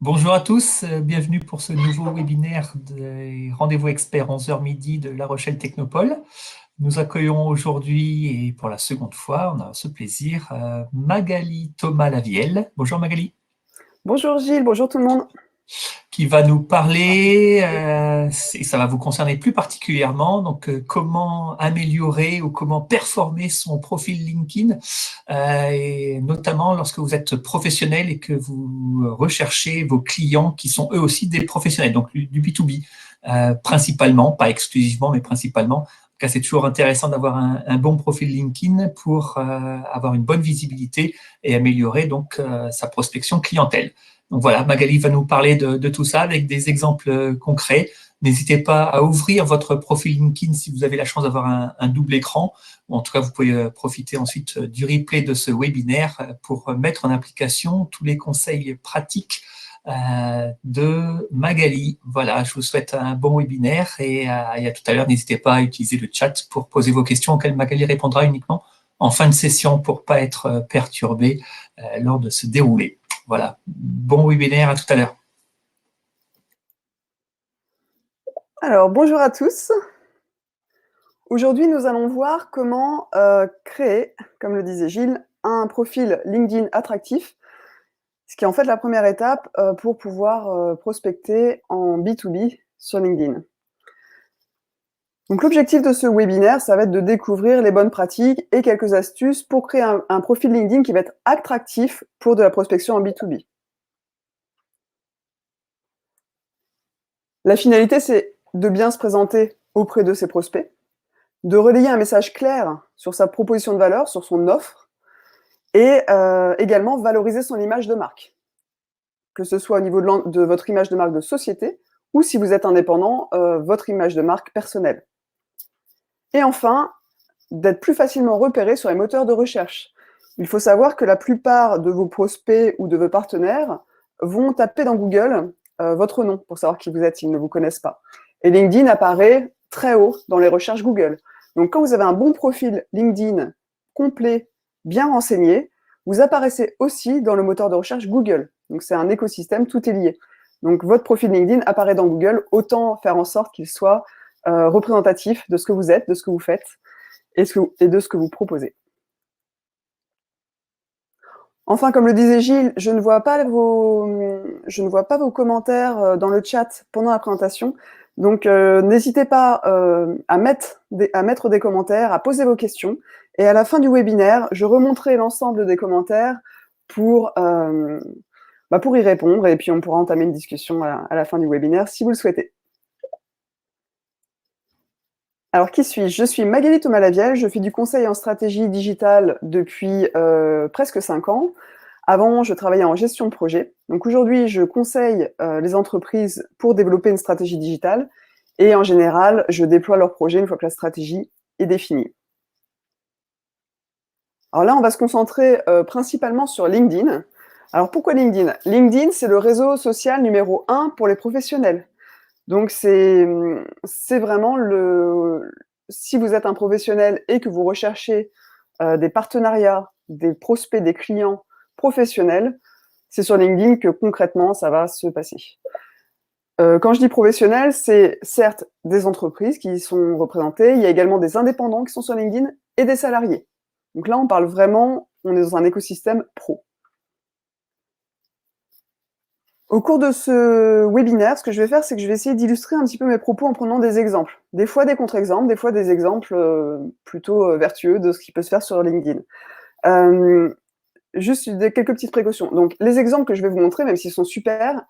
Bonjour à tous, bienvenue pour ce nouveau webinaire des rendez-vous experts 11h midi de La Rochelle Technopole. Nous accueillons aujourd'hui et pour la seconde fois, on a ce plaisir, Magali Thomas-Lavielle. Bonjour Magali, Bonjour Gilles, bonjour tout le monde. qui va nous parler, et ça va vous concerner plus particulièrement, donc comment améliorer ou comment performer son profil LinkedIn, et notamment lorsque vous êtes professionnel et que vous recherchez vos clients qui sont eux aussi des professionnels, donc du B2B, principalement, pas exclusivement, mais principalement. En tout cas, c'est toujours intéressant d'avoir un bon profil LinkedIn pour avoir une bonne visibilité et améliorer donc sa prospection clientèle. Donc voilà, Magali va nous parler de tout ça avec des exemples concrets. N'hésitez pas à ouvrir votre profil LinkedIn si vous avez la chance d'avoir un double écran. En tout cas, vous pouvez profiter ensuite du replay de ce webinaire pour mettre en application tous les conseils pratiques de Magali. Voilà, je vous souhaite un bon webinaire et à tout à l'heure. N'hésitez pas à utiliser le chat pour poser vos questions auxquelles Magali répondra uniquement en fin de session pour ne pas être perturbé lors de ce déroulé. Voilà, bon webinaire, à tout à l'heure. Alors, bonjour à tous. Aujourd'hui, nous allons voir comment créer, comme le disait Gilles, un profil LinkedIn attractif, ce qui est en fait la première étape pour pouvoir prospecter en B2B sur LinkedIn. Donc, l'objectif de ce webinaire, ça va être de découvrir les bonnes pratiques et quelques astuces pour créer un profil LinkedIn qui va être attractif pour de la prospection en B2B. La finalité, c'est de bien se présenter auprès de ses prospects, de relayer un message clair sur sa proposition de valeur, sur son offre, et également valoriser son image de marque, que ce soit au niveau de votre image de marque de société, ou si vous êtes indépendant, votre image de marque personnelle. Et enfin, d'être plus facilement repéré sur les moteurs de recherche. Il faut savoir que la plupart de vos prospects ou de vos partenaires vont taper dans Google votre nom pour savoir qui vous êtes, s'ils ne vous connaissent pas. Et LinkedIn apparaît très haut dans les recherches Google. Donc, quand vous avez un bon profil LinkedIn complet, bien renseigné, vous apparaissez aussi dans le moteur de recherche Google. Donc, c'est un écosystème, tout est lié. Donc, votre profil LinkedIn apparaît dans Google, autant faire en sorte qu'il soit représentatif de ce que vous êtes, de ce que vous faites et de ce que vous proposez. Enfin, comme le disait Gilles, je ne vois pas vos commentaires dans le chat pendant la présentation. Donc, n'hésitez pas à mettre des commentaires, à poser vos questions. Et à la fin du webinaire, je remonterai l'ensemble des commentaires pour y répondre. Et puis, on pourra entamer une discussion à la fin du webinaire si vous le souhaitez. Alors, qui suis-je? Je suis Magali Thomas-Lavielle, je fais du conseil en stratégie digitale depuis presque 5 ans. Avant, je travaillais en gestion de projet. Donc aujourd'hui, je conseille les entreprises pour développer une stratégie digitale et en général, je déploie leurs projets une fois que la stratégie est définie. Alors là, on va se concentrer principalement sur LinkedIn. Alors pourquoi LinkedIn? LinkedIn, c'est le réseau social numéro 1 pour les professionnels. Donc c'est vraiment si vous êtes un professionnel et que vous recherchez des partenariats, des prospects, des clients professionnels, c'est sur LinkedIn que concrètement ça va se passer. Quand je dis professionnel, c'est certes des entreprises qui y sont représentées, il y a également des indépendants qui sont sur LinkedIn et des salariés. Donc là, on parle vraiment, on est dans un écosystème pro. Au cours de ce webinaire, ce que je vais faire, c'est que je vais essayer d'illustrer un petit peu mes propos en prenant des exemples. Des fois des contre-exemples, des fois des exemples plutôt vertueux de ce qui peut se faire sur LinkedIn. Juste quelques petites précautions. Donc, les exemples que je vais vous montrer, même s'ils sont super,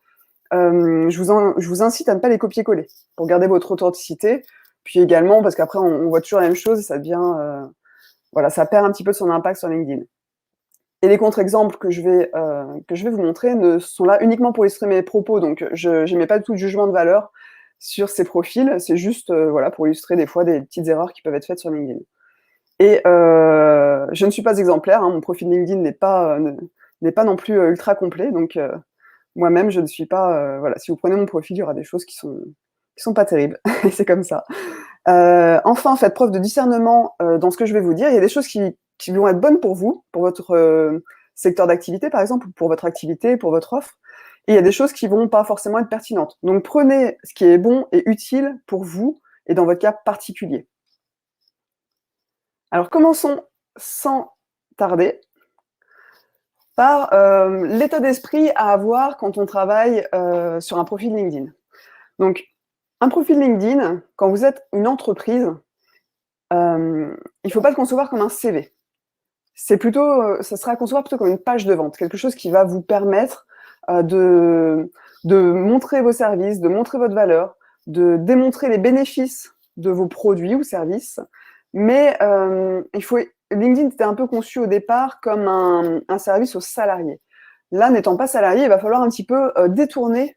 je vous incite à ne pas les copier-coller pour garder votre authenticité. Puis également, parce qu'après, on voit toujours la même chose et ça devient... voilà, ça perd un petit peu de son impact sur LinkedIn. Et les contre-exemples que je vais vous montrer ne sont là uniquement pour illustrer mes propos, donc je n'émets pas du tout de jugement de valeur sur ces profils, c'est juste voilà, pour illustrer des fois des petites erreurs qui peuvent être faites sur LinkedIn. Et je ne suis pas exemplaire, hein, mon profil LinkedIn n'est pas non plus ultra complet, donc moi-même je ne suis pas... voilà, si vous prenez mon profil, il y aura des choses qui sont pas terribles, et c'est comme ça. Enfin, faites preuve de discernement dans ce que je vais vous dire. Il y a des choses qui vont être bonnes pour vous, pour votre secteur d'activité, par exemple, pour votre activité, pour votre offre. et il y a des choses qui vont pas forcément être pertinentes. Donc prenez ce qui est bon et utile pour vous et dans votre cas particulier. Alors commençons sans tarder par l'état d'esprit à avoir quand on travaille sur un profil LinkedIn. Donc, un profil LinkedIn, quand vous êtes une entreprise, il ne faut pas le concevoir comme un CV. C'est plutôt, ça sera à concevoir plutôt comme une page de vente, quelque chose qui va vous permettre de montrer vos services, de montrer votre valeur, de démontrer les bénéfices de vos produits ou services. Mais LinkedIn était un peu conçu au départ comme un service aux salariés. Là, n'étant pas salarié, il va falloir un petit peu détourner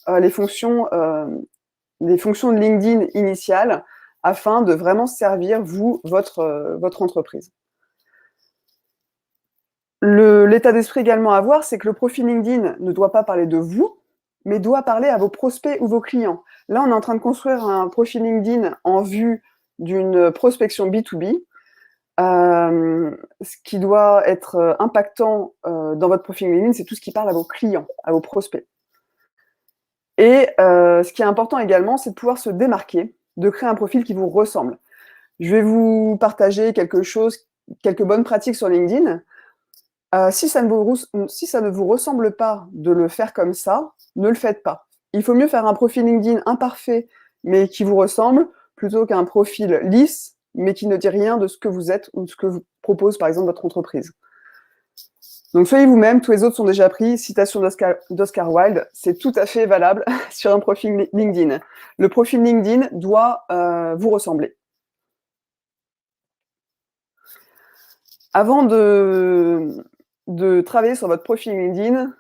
les fonctions de LinkedIn initiales afin de vraiment servir, vous, votre entreprise. L'état d'esprit également à avoir, c'est que le profil LinkedIn ne doit pas parler de vous, mais doit parler à vos prospects ou vos clients. Là, on est en train de construire un profil LinkedIn en vue d'une prospection B2B. Ce qui doit être impactant dans votre profil LinkedIn, c'est tout ce qui parle à vos clients, à vos prospects. Et ce qui est important également, c'est de pouvoir se démarquer, de créer un profil qui vous ressemble. Je vais vous partager quelques bonnes pratiques sur LinkedIn. Si ça ne vous ressemble pas de le faire comme ça, ne le faites pas. Il faut mieux faire un profil LinkedIn imparfait, mais qui vous ressemble, plutôt qu'un profil lisse, mais qui ne dit rien de ce que vous êtes ou de ce que vous propose, par exemple, votre entreprise. Donc, soyez vous-même, tous les autres sont déjà pris. Citation d'Oscar Wilde, c'est tout à fait valable sur un profil LinkedIn. Le profil LinkedIn doit vous ressembler. Avant de travailler sur votre profil LinkedIn,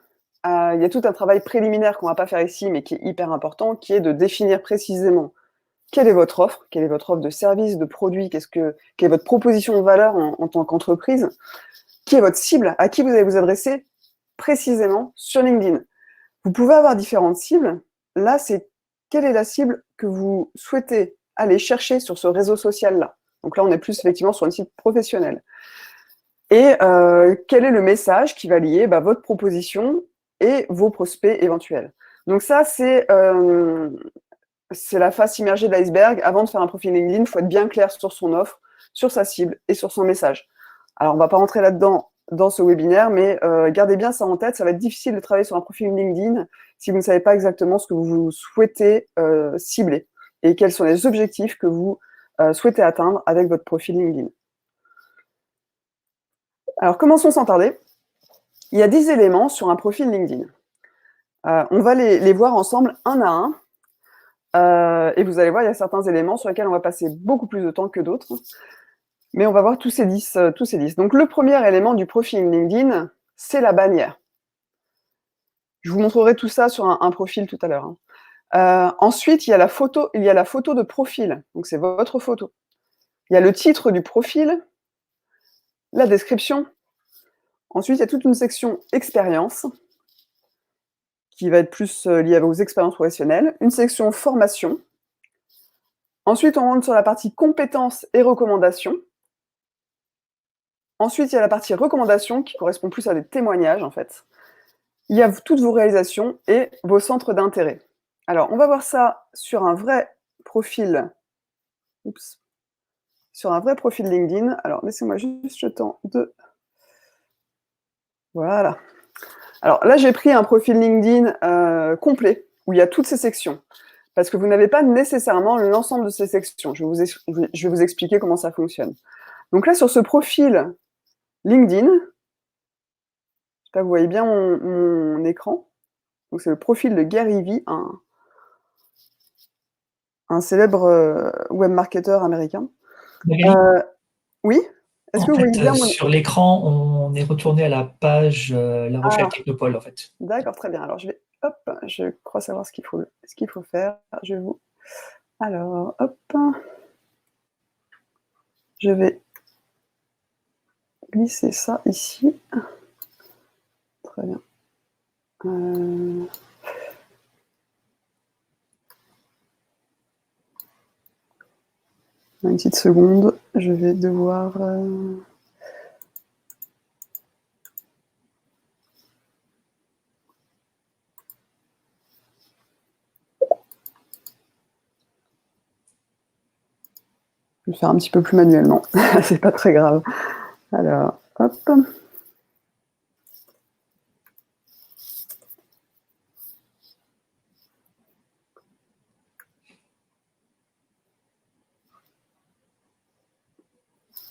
il y a tout un travail préliminaire qu'on ne va pas faire ici, mais qui est hyper important, qui est de définir précisément quelle est votre offre de service, de produit, quelle est votre proposition de valeur en tant qu'entreprise, qui est votre cible, à qui vous allez vous adresser précisément sur LinkedIn. Vous pouvez avoir différentes cibles. Là, c'est quelle est la cible que vous souhaitez aller chercher sur ce réseau social-là. Donc là, on est plus effectivement sur une cible professionnelle. Et quel est le message qui va lier votre proposition et vos prospects éventuels. Donc ça, c'est la face immergée de l'iceberg. Avant de faire un profil LinkedIn, il faut être bien clair sur son offre, sur sa cible et sur son message. Alors, on ne va pas rentrer là-dedans dans ce webinaire, mais gardez bien ça en tête. Ça va être difficile de travailler sur un profil LinkedIn si vous ne savez pas exactement ce que vous souhaitez cibler et quels sont les objectifs que vous souhaitez atteindre avec votre profil LinkedIn. Alors, commençons sans tarder. Il y a 10 éléments sur un profil LinkedIn. On va les voir ensemble un à un. Et vous allez voir, il y a certains éléments sur lesquels on va passer beaucoup plus de temps que d'autres. Mais on va voir tous ces 10. Donc, le premier élément du profil LinkedIn, c'est la bannière. Je vous montrerai tout ça sur un profil tout à l'heure. Ensuite, il y a la photo de profil. Donc, c'est votre photo. Il y a le titre du profil, la description. Ensuite, il y a toute une section expérience qui va être plus liée à vos expériences professionnelles. Une section formation. Ensuite, on rentre sur la partie compétences et recommandations. Ensuite, il y a la partie recommandations qui correspond plus à des témoignages, en fait. Il y a toutes vos réalisations et vos centres d'intérêt. Alors, on va voir ça sur un vrai profil. Sur un vrai profil LinkedIn. Alors, laissez-moi juste le temps de... Voilà. Alors là, j'ai pris un profil LinkedIn complet, où il y a toutes ces sections. Parce que vous n'avez pas nécessairement l'ensemble de ces sections. Je vais vous expliquer comment ça fonctionne. Donc là, sur ce profil LinkedIn, j'espère que vous voyez bien mon écran. Donc c'est le profil de Gary Vee, un célèbre webmarketeur américain. Oui. Est-ce que vous voyez bien sur l'écran, on est retourné à la page La Rochelle Technopole, en fait. D'accord, très bien. Alors, je crois savoir ce qu'il faut faire. Alors, hop. Je vais glisser ça ici. Très bien. Une petite seconde, je vais devoir... Je vais le faire un petit peu plus manuellement, c'est pas très grave. Alors, hop.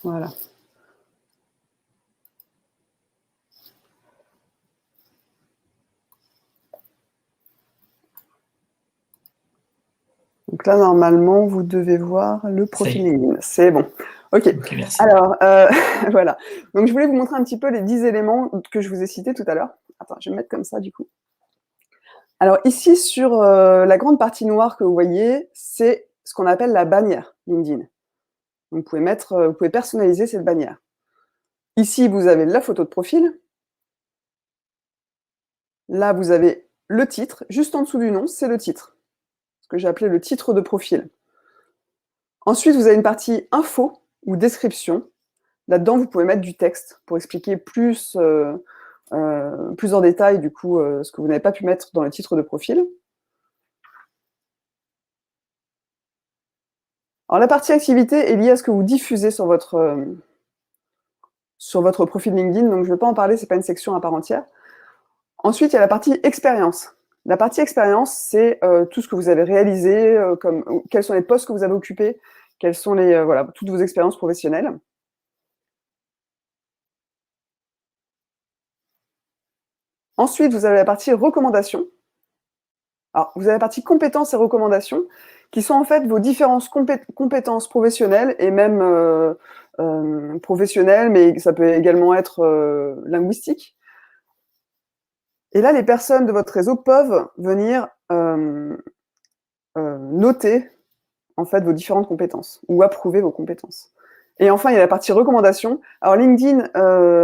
Voilà. Donc là, normalement, vous devez voir le profil LinkedIn. C'est bon. OK. Ok, merci. Alors, voilà. Donc, je voulais vous montrer un petit peu les 10 éléments que je vous ai cités tout à l'heure. Attends, je vais me mettre comme ça, du coup. Alors, ici, sur la grande partie noire que vous voyez, c'est ce qu'on appelle la bannière LinkedIn. Donc, vous pouvez personnaliser cette bannière. Ici, vous avez la photo de profil. Là, vous avez le titre. Juste en dessous du nom, c'est le titre. Ce que j'ai appelé le titre de profil. Ensuite, vous avez une partie info ou description. Là-dedans, vous pouvez mettre du texte pour expliquer plus en détail, du coup, ce que vous n'avez pas pu mettre dans le titre de profil. Alors, la partie activité est liée à ce que vous diffusez sur votre profil LinkedIn, donc je ne vais pas en parler, ce n'est pas une section à part entière. Ensuite, il y a la partie expérience. La partie expérience, c'est tout ce que vous avez réalisé, quels sont les postes que vous avez occupés, quelles sont toutes vos expériences professionnelles. Ensuite, vous avez la partie recommandations. Alors, vous avez la partie compétences et recommandations, qui sont en fait vos différentes compétences professionnelles et même professionnelles, mais ça peut également être linguistique. Et là, les personnes de votre réseau peuvent venir noter en fait vos différentes compétences ou approuver vos compétences. Et enfin, il y a la partie recommandations. Alors LinkedIn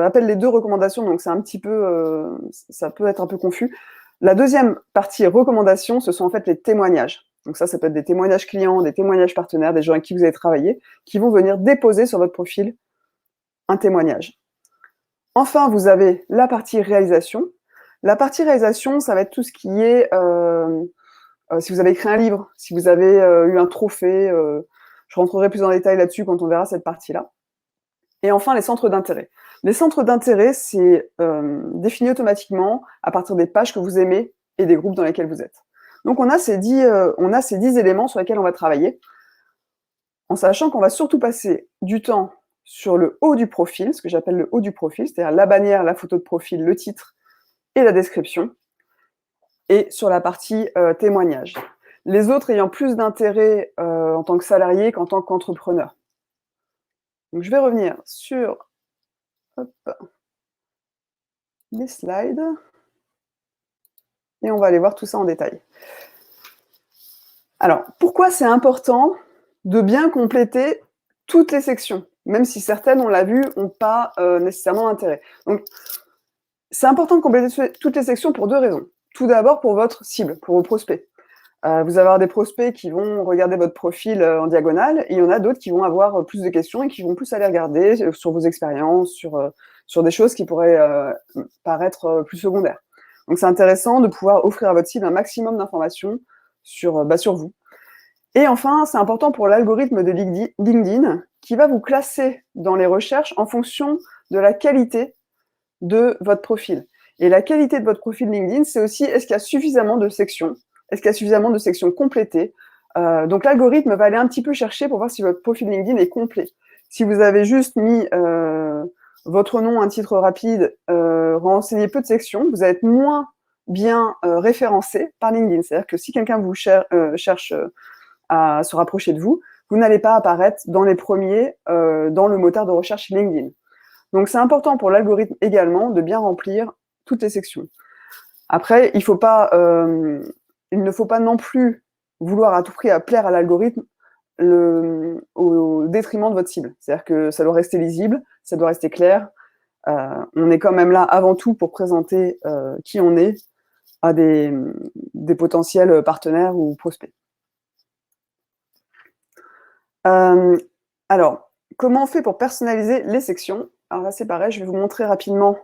appelle les deux recommandations, donc c'est un petit peu, ça peut être un peu confus. La deuxième partie recommandations, ce sont en fait les témoignages. Donc ça peut être des témoignages clients, des témoignages partenaires, des gens avec qui vous avez travaillé, qui vont venir déposer sur votre profil un témoignage. Enfin, vous avez la partie réalisation. La partie réalisation, ça va être tout ce qui est si vous avez écrit un livre, si vous avez eu un trophée, je rentrerai plus en détail là-dessus quand on verra cette partie-là. Et enfin, les centres d'intérêt. Les centres d'intérêt, c'est défini automatiquement à partir des pages que vous aimez et des groupes dans lesquels vous êtes. Donc, on a ces 10 éléments sur lesquels on va travailler, en sachant qu'on va surtout passer du temps sur le haut du profil, ce que j'appelle le haut du profil, c'est-à-dire la bannière, la photo de profil, le titre et la description, et sur la partie témoignage. Les autres ayant plus d'intérêt en tant que salarié qu'en tant qu'entrepreneur. Donc, je vais revenir sur les slides et on va aller voir tout ça en détail. Alors, pourquoi c'est important de bien compléter toutes les sections, même si certaines, on l'a vu, n'ont pas nécessairement d'intérêt. Donc, c'est important de compléter toutes les sections pour deux raisons. Tout d'abord, pour votre cible, pour vos prospects. Vous allez avoir des prospects qui vont regarder votre profil en diagonale, et il y en a d'autres qui vont avoir plus de questions et qui vont plus aller regarder sur vos expériences, sur des choses qui pourraient paraître plus secondaires. Donc c'est intéressant de pouvoir offrir à votre cible un maximum d'informations sur vous. Et enfin, c'est important pour l'algorithme de LinkedIn qui va vous classer dans les recherches en fonction de la qualité de votre profil. Et la qualité de votre profil LinkedIn, c'est aussi est-ce qu'il y a suffisamment de sections. Est-ce qu'il y a suffisamment de sections complétées? Donc l'algorithme va aller un petit peu chercher pour voir si votre profil LinkedIn est complet. Si vous avez juste mis votre nom, un titre rapide, renseigné peu de sections, vous allez être moins bien référencé par LinkedIn. C'est-à-dire que si quelqu'un vous cherche à se rapprocher de vous, vous n'allez pas apparaître dans les premiers dans le moteur de recherche LinkedIn. Donc c'est important pour l'algorithme également de bien remplir toutes les sections. Après, il ne faut pas non plus vouloir à tout prix plaire à l'algorithme au détriment de votre cible. C'est-à-dire que ça doit rester lisible, ça doit rester clair. On est quand même là avant tout pour présenter qui on est à des potentiels partenaires ou prospects. Alors, comment on fait pour personnaliser les sections? Alors là, c'est pareil, je vais vous montrer rapidement.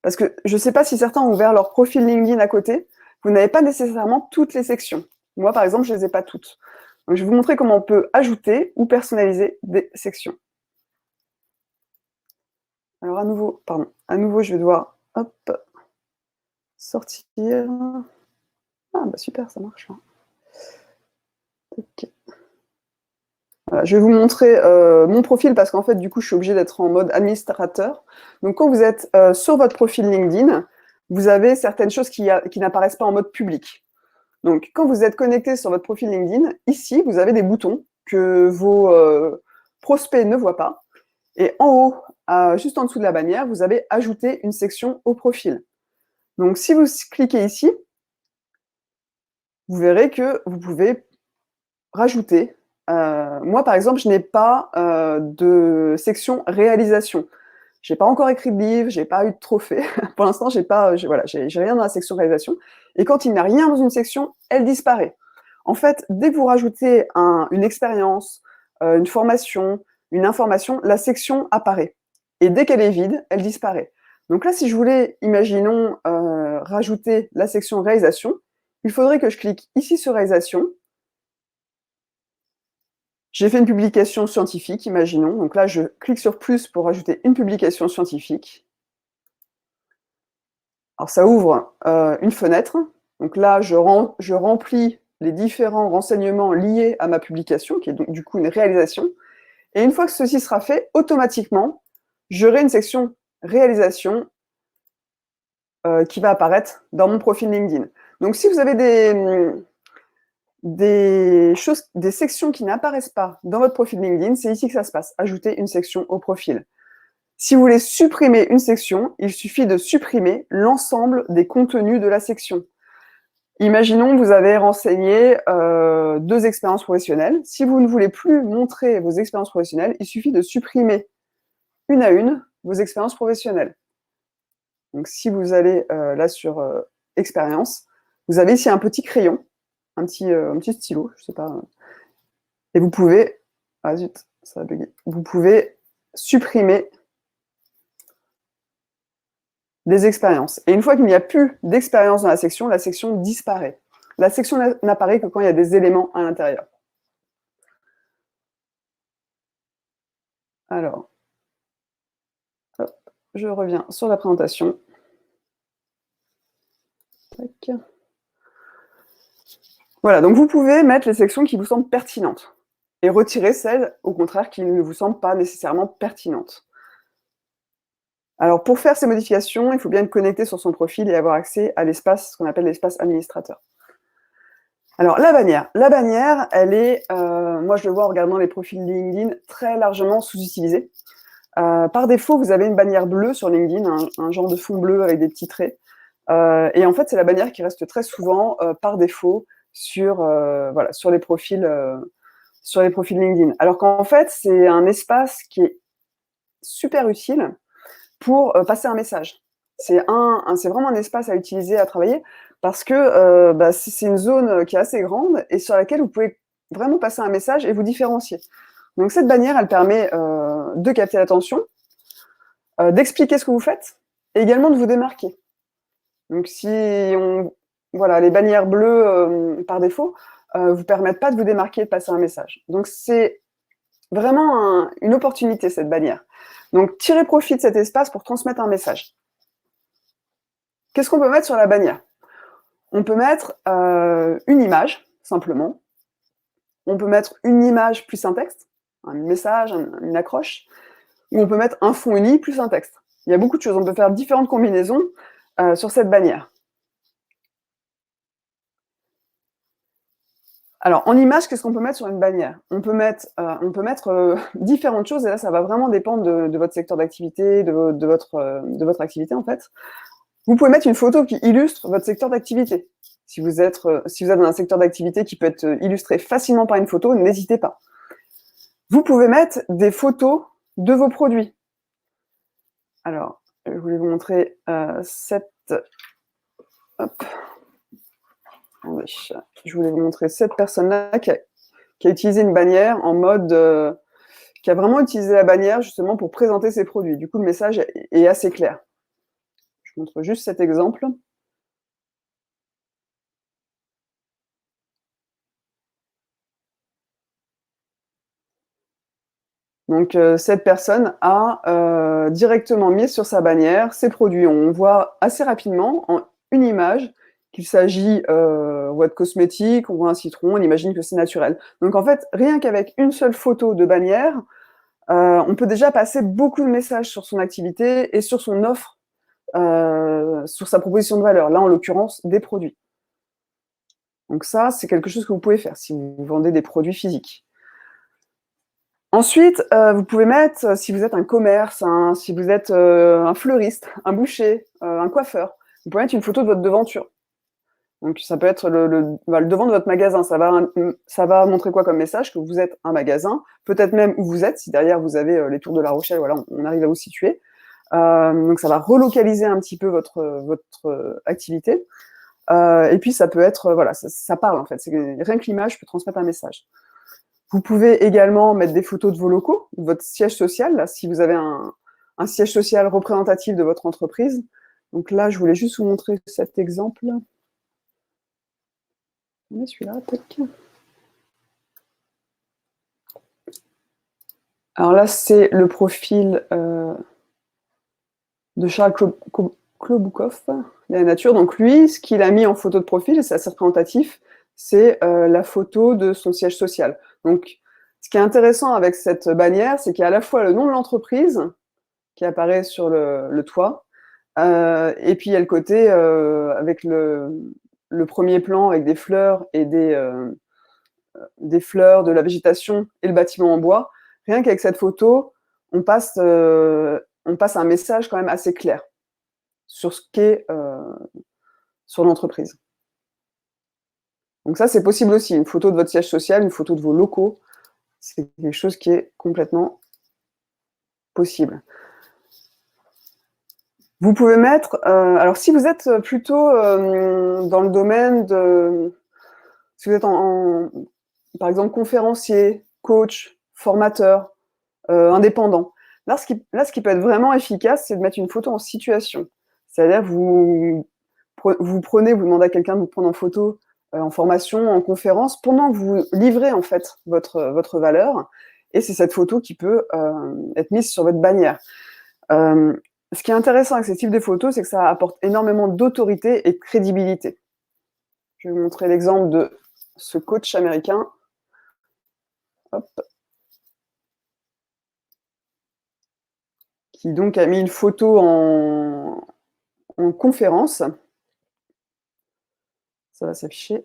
Parce que je ne sais pas si certains ont ouvert leur profil LinkedIn à côté. Vous n'avez pas nécessairement toutes les sections. Moi, par exemple, je ne les ai pas toutes. Donc, je vais vous montrer comment on peut ajouter ou personnaliser des sections. Alors à nouveau, je vais devoir sortir. Ah bah super, ça marche. Okay. Voilà, je vais vous montrer mon profil parce qu'en fait, du coup, je suis obligée d'être en mode administrateur. Donc, quand vous êtes sur votre profil LinkedIn, vous avez certaines choses qui n'apparaissent pas en mode public. Donc, quand vous êtes connecté sur votre profil LinkedIn, ici, vous avez des boutons que vos prospects ne voient pas. Et en haut, juste en dessous de la bannière, vous avez ajouté une section au profil. Donc, si vous cliquez ici, vous verrez que vous pouvez rajouter. Moi, par exemple, je n'ai pas de section réalisation. Je n'ai pas encore écrit de livre, je n'ai pas eu de trophée. Pour l'instant, j'ai rien dans la section réalisation. Et quand il n'y a rien dans une section, elle disparaît. En fait, dès que vous rajoutez une expérience, une formation, une information, la section apparaît. Et dès qu'elle est vide, elle disparaît. Donc là, si je voulais, imaginons, rajouter la section réalisation, il faudrait que je clique ici sur réalisation. J'ai fait une publication scientifique, imaginons. Donc là, je clique sur plus pour ajouter une publication scientifique. Alors ça ouvre une fenêtre. Donc là, je remplis les différents renseignements liés à ma publication, qui est donc du coup une réalisation. Et une fois que ceci sera fait, automatiquement, j'aurai une section réalisation qui va apparaître dans mon profil LinkedIn. Donc si vous avez des sections qui n'apparaissent pas dans votre profil LinkedIn, c'est ici que ça se passe. Ajouter une section au profil. Si vous voulez supprimer une section, il suffit de supprimer l'ensemble des contenus de la section. Imaginons que vous avez renseigné 2 expériences professionnelles. Si vous ne voulez plus montrer vos expériences professionnelles, il suffit de supprimer une à une vos expériences professionnelles. Donc, si vous allez là sur expérience, vous avez ici un petit crayon, un petit stylo, je sais pas, et vous pouvez, ah zut, ça a bugué. Vous pouvez supprimer des expériences. Et une fois qu'il n'y a plus d'expérience dans la section disparaît. La section n'apparaît que quand il y a des éléments à l'intérieur. Alors, hop, je reviens sur la présentation. Tac. Voilà, donc vous pouvez mettre les sections qui vous semblent pertinentes et retirer celles, au contraire, qui ne vous semblent pas nécessairement pertinentes. Alors, pour faire ces modifications, il faut bien être connecté sur son profil et avoir accès à l'espace, ce qu'on appelle l'espace administrateur. Alors, la bannière, elle est, moi je le vois en regardant les profils LinkedIn, très largement sous-utilisée. Par défaut, vous avez une bannière bleue sur LinkedIn, un genre de fond bleu avec des petits traits. Et en fait, c'est la bannière qui reste très souvent, par défaut, sur les profils LinkedIn. Alors qu'en fait, c'est un espace qui est super utile pour passer un message. C'est vraiment un espace à utiliser, à travailler, parce que c'est une zone qui est assez grande et sur laquelle vous pouvez vraiment passer un message et vous différencier. Donc cette bannière, elle permet de capter l'attention, d'expliquer ce que vous faites et également de vous démarquer. Donc les bannières bleues par défaut vous permettent pas de vous démarquer et de passer un message. Donc c'est vraiment une opportunité, cette bannière. Donc tirez profit de cet espace pour transmettre un message. Qu'est-ce qu'on peut mettre sur la bannière? On peut mettre une image, simplement. On peut mettre une image plus un texte, un message, une accroche. Ou on peut mettre un fond uni plus un texte. Il y a beaucoup de choses. On peut faire différentes combinaisons sur cette bannière. Alors, en image, qu'est-ce qu'on peut mettre sur une bannière? On peut mettre différentes choses, et là, ça va vraiment dépendre de votre secteur d'activité, de votre activité, en fait. Vous pouvez mettre une photo qui illustre votre secteur d'activité. Si vous êtes dans un secteur d'activité qui peut être illustré facilement par une photo, n'hésitez pas. Vous pouvez mettre des photos de vos produits. Alors, je voulais vous montrer cette personne-là qui a utilisé une bannière en mode... qui a vraiment utilisé la bannière justement pour présenter ses produits. Du coup, le message est assez clair. Je vous montre juste cet exemple. Donc, cette personne a directement mis sur sa bannière ses produits. On voit assez rapidement, en une image, qu'il s'agit, on voit de cosmétiques, on voit un citron, on imagine que c'est naturel. Donc en fait, rien qu'avec une seule photo de bannière, on peut déjà passer beaucoup de messages sur son activité et sur son offre, sur sa proposition de valeur. Là, en l'occurrence, des produits. Donc ça, c'est quelque chose que vous pouvez faire si vous vendez des produits physiques. Ensuite, vous pouvez mettre, si vous êtes un commerce, si vous êtes un fleuriste, un boucher, un coiffeur, vous pouvez mettre une photo de votre devanture. Donc ça peut être le devant de votre magasin. Ça va montrer quoi comme message? Que vous êtes un magasin, peut-être même où vous êtes, si derrière vous avez les tours de La Rochelle, voilà, on arrive à vous situer. Donc ça va relocaliser un petit peu votre activité. Et puis ça peut être, voilà, ça parle en fait. Rien que l'image peut transmettre un message. Vous pouvez également mettre des photos de vos locaux, de votre siège social, là, si vous avez un siège social représentatif de votre entreprise. Donc là, je voulais juste vous montrer cet exemple. On est celui-là, tac. Alors là, c'est le profil de Charles Kloboukov, la nature. Donc lui, ce qu'il a mis en photo de profil, et c'est assez représentatif, c'est la photo de son siège social. Donc, ce qui est intéressant avec cette bannière, c'est qu'il y a à la fois le nom de l'entreprise qui apparaît sur le toit, et puis il y a le côté avec le premier plan avec des fleurs et des fleurs, de la végétation et le bâtiment en bois. Rien qu'avec cette photo, on passe un message quand même assez clair sur ce qu'est sur l'entreprise. Donc ça, c'est possible aussi. Une photo de votre siège social, une photo de vos locaux, c'est quelque chose qui est complètement possible. Vous pouvez mettre... alors, si vous êtes plutôt dans le domaine de... Si vous êtes par exemple, conférencier, coach, formateur, indépendant, là, ce qui peut être vraiment efficace, c'est de mettre une photo en situation. C'est-à-dire, vous demandez à quelqu'un de vous prendre en photo en formation, en conférence, pendant que vous livrez en fait votre valeur, et c'est cette photo qui peut être mise sur votre bannière. Ce qui est intéressant avec ce type de photos, c'est que ça apporte énormément d'autorité et de crédibilité. Je vais vous montrer l'exemple de ce coach américain. Hop. Qui donc a mis une photo en conférence. Ça va s'afficher.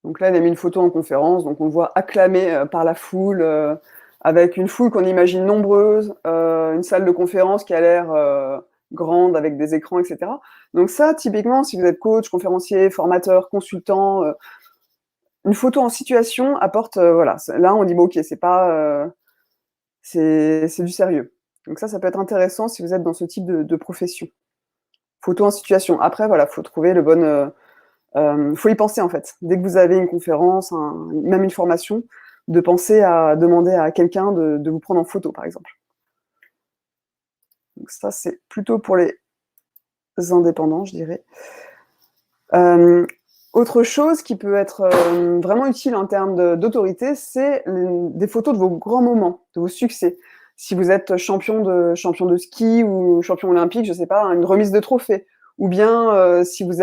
Donc là, il a mis une photo en conférence, donc on le voit acclamé par la foule, avec une foule qu'on imagine nombreuse, une salle de conférence qui a l'air grande avec des écrans, etc. Donc ça, typiquement, si vous êtes coach, conférencier, formateur, consultant, une photo en situation apporte, voilà, là on dit bon ok, c'est du sérieux. Donc ça peut être intéressant si vous êtes dans ce type de profession. Photo en situation. Après, voilà, faut trouver le bon... faut y penser en fait. Dès que vous avez une conférence, même une formation, de penser à demander à quelqu'un de vous prendre en photo, par exemple. Donc ça, c'est plutôt pour les indépendants, je dirais. Autre chose qui peut être vraiment utile en termes d'autorité, c'est des photos de vos grands moments, de vos succès. Si vous êtes champion de ski ou champion olympique, je sais pas, une remise de trophée. Ou bien si vous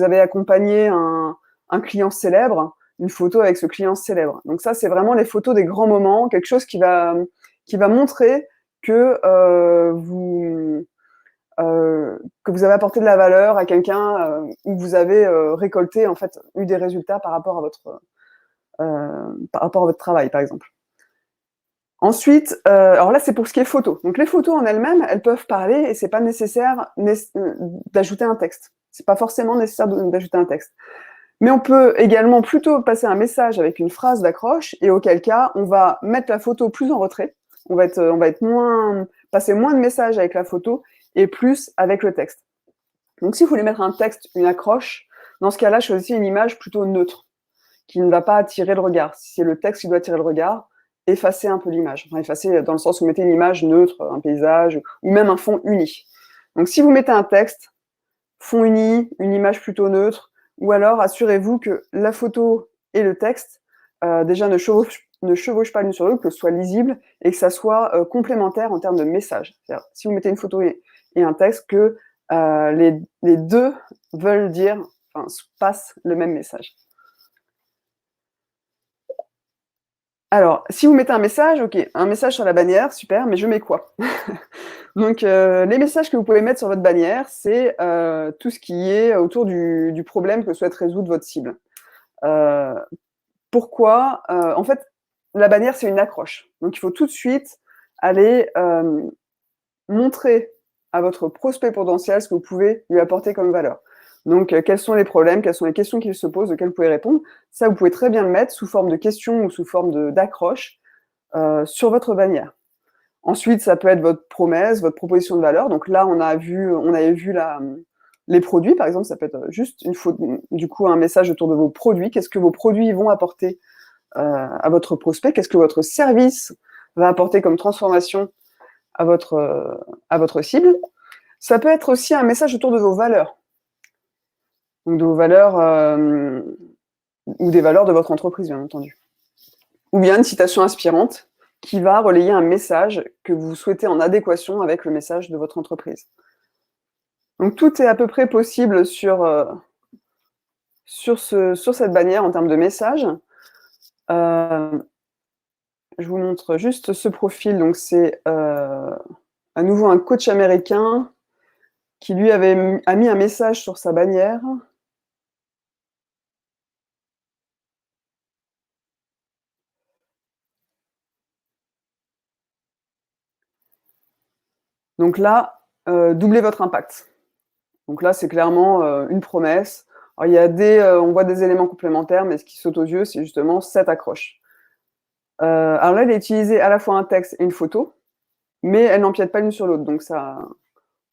avez accompagné un client célèbre, une photo avec ce client célèbre. Donc ça, c'est vraiment les photos des grands moments, quelque chose qui va montrer que vous avez apporté de la valeur à quelqu'un, ou vous avez récolté, en fait, eu des résultats par rapport à votre travail, par exemple. Ensuite, alors là, c'est pour ce qui est photo. Donc les photos en elles-mêmes, elles peuvent parler et c'est pas nécessaire d'ajouter un texte. C'est pas forcément nécessaire d'ajouter un texte. Mais on peut également plutôt passer un message avec une phrase d'accroche et auquel cas, on va mettre la photo plus en retrait. On va passer moins de messages avec la photo et plus avec le texte. Donc si vous voulez mettre un texte, une accroche, dans ce cas-là, choisissez une image plutôt neutre, qui ne va pas attirer le regard. Si c'est le texte qui doit attirer le regard, effacez un peu l'image. Enfin, effacez dans le sens où vous mettez une image neutre, un paysage, ou même un fond uni. Donc si vous mettez un texte, fond uni, une image plutôt neutre, ou alors assurez-vous que la photo et le texte, déjà ne chevauchent pas l'une sur l'autre, que ce soit lisible et que ça soit complémentaire en termes de message. C'est-à-dire, si vous mettez une photo et un texte, que les deux veulent dire, enfin, passent le même message. Alors, si vous mettez un message, ok, un message sur la bannière, super, mais je mets quoi? Donc, les messages que vous pouvez mettre sur votre bannière, c'est tout ce qui est autour du problème que souhaite résoudre votre cible. Pourquoi? En fait, la bannière, c'est une accroche. Donc, il faut tout de suite aller montrer à votre prospect potentiel ce que vous pouvez lui apporter comme valeur. Donc, quels sont les problèmes, quelles sont les questions qu'il se pose, auxquelles vous pouvez répondre. Ça, vous pouvez très bien le mettre sous forme de questions ou sous forme d'accroche sur votre bannière. Ensuite, ça peut être votre promesse, votre proposition de valeur. Donc là, on avait vu les produits, par exemple, ça peut être juste du coup un message autour de vos produits. Qu'est-ce que vos produits vont apporter à votre prospect? Qu'est-ce que votre service va apporter comme transformation à votre cible? Ça peut être aussi un message autour de vos valeurs. Donc de vos valeurs ou des valeurs de votre entreprise, bien entendu. Ou bien une citation inspirante qui va relayer un message que vous souhaitez en adéquation avec le message de votre entreprise. Donc tout est à peu près possible sur cette bannière en termes de message. Je vous montre juste ce profil. Donc c'est à nouveau un coach américain qui lui a mis un message sur sa bannière. Donc là, doublez votre impact. Donc là, c'est clairement une promesse. Alors, on voit des éléments complémentaires, mais ce qui saute aux yeux, c'est justement cette accroche. Alors là, elle a utilisé à la fois un texte et une photo, mais elle n'empiète pas l'une sur l'autre. Donc ça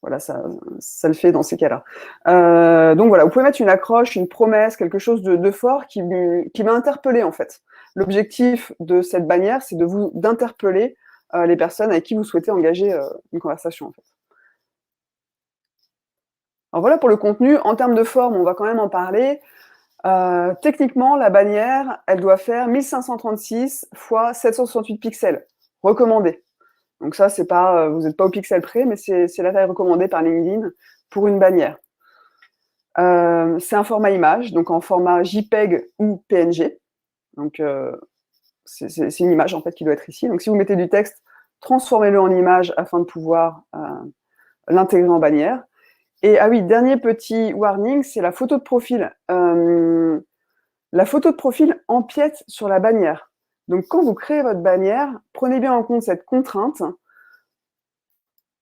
le fait dans ces cas-là. Donc voilà, vous pouvez mettre une accroche, une promesse, quelque chose de fort qui va interpeller en fait. L'objectif de cette bannière, c'est d'interpeller les personnes avec qui vous souhaitez engager une conversation en fait. Alors voilà pour le contenu. En termes de forme, on va quand même en parler. Techniquement, la bannière, elle doit faire 1536 x 768 pixels, recommandé. Donc ça, c'est pas, vous n'êtes pas au pixel près, mais c'est la taille recommandée par LinkedIn pour une bannière. C'est un format image, donc en format JPEG ou PNG. Donc c'est une image en fait qui doit être ici. Donc si vous mettez du texte, transformez-le en image afin de pouvoir l'intégrer en bannière. Et ah oui, dernier petit warning, c'est la photo de profil. La photo de profil empiète sur la bannière. Donc quand vous créez votre bannière, prenez bien en compte cette contrainte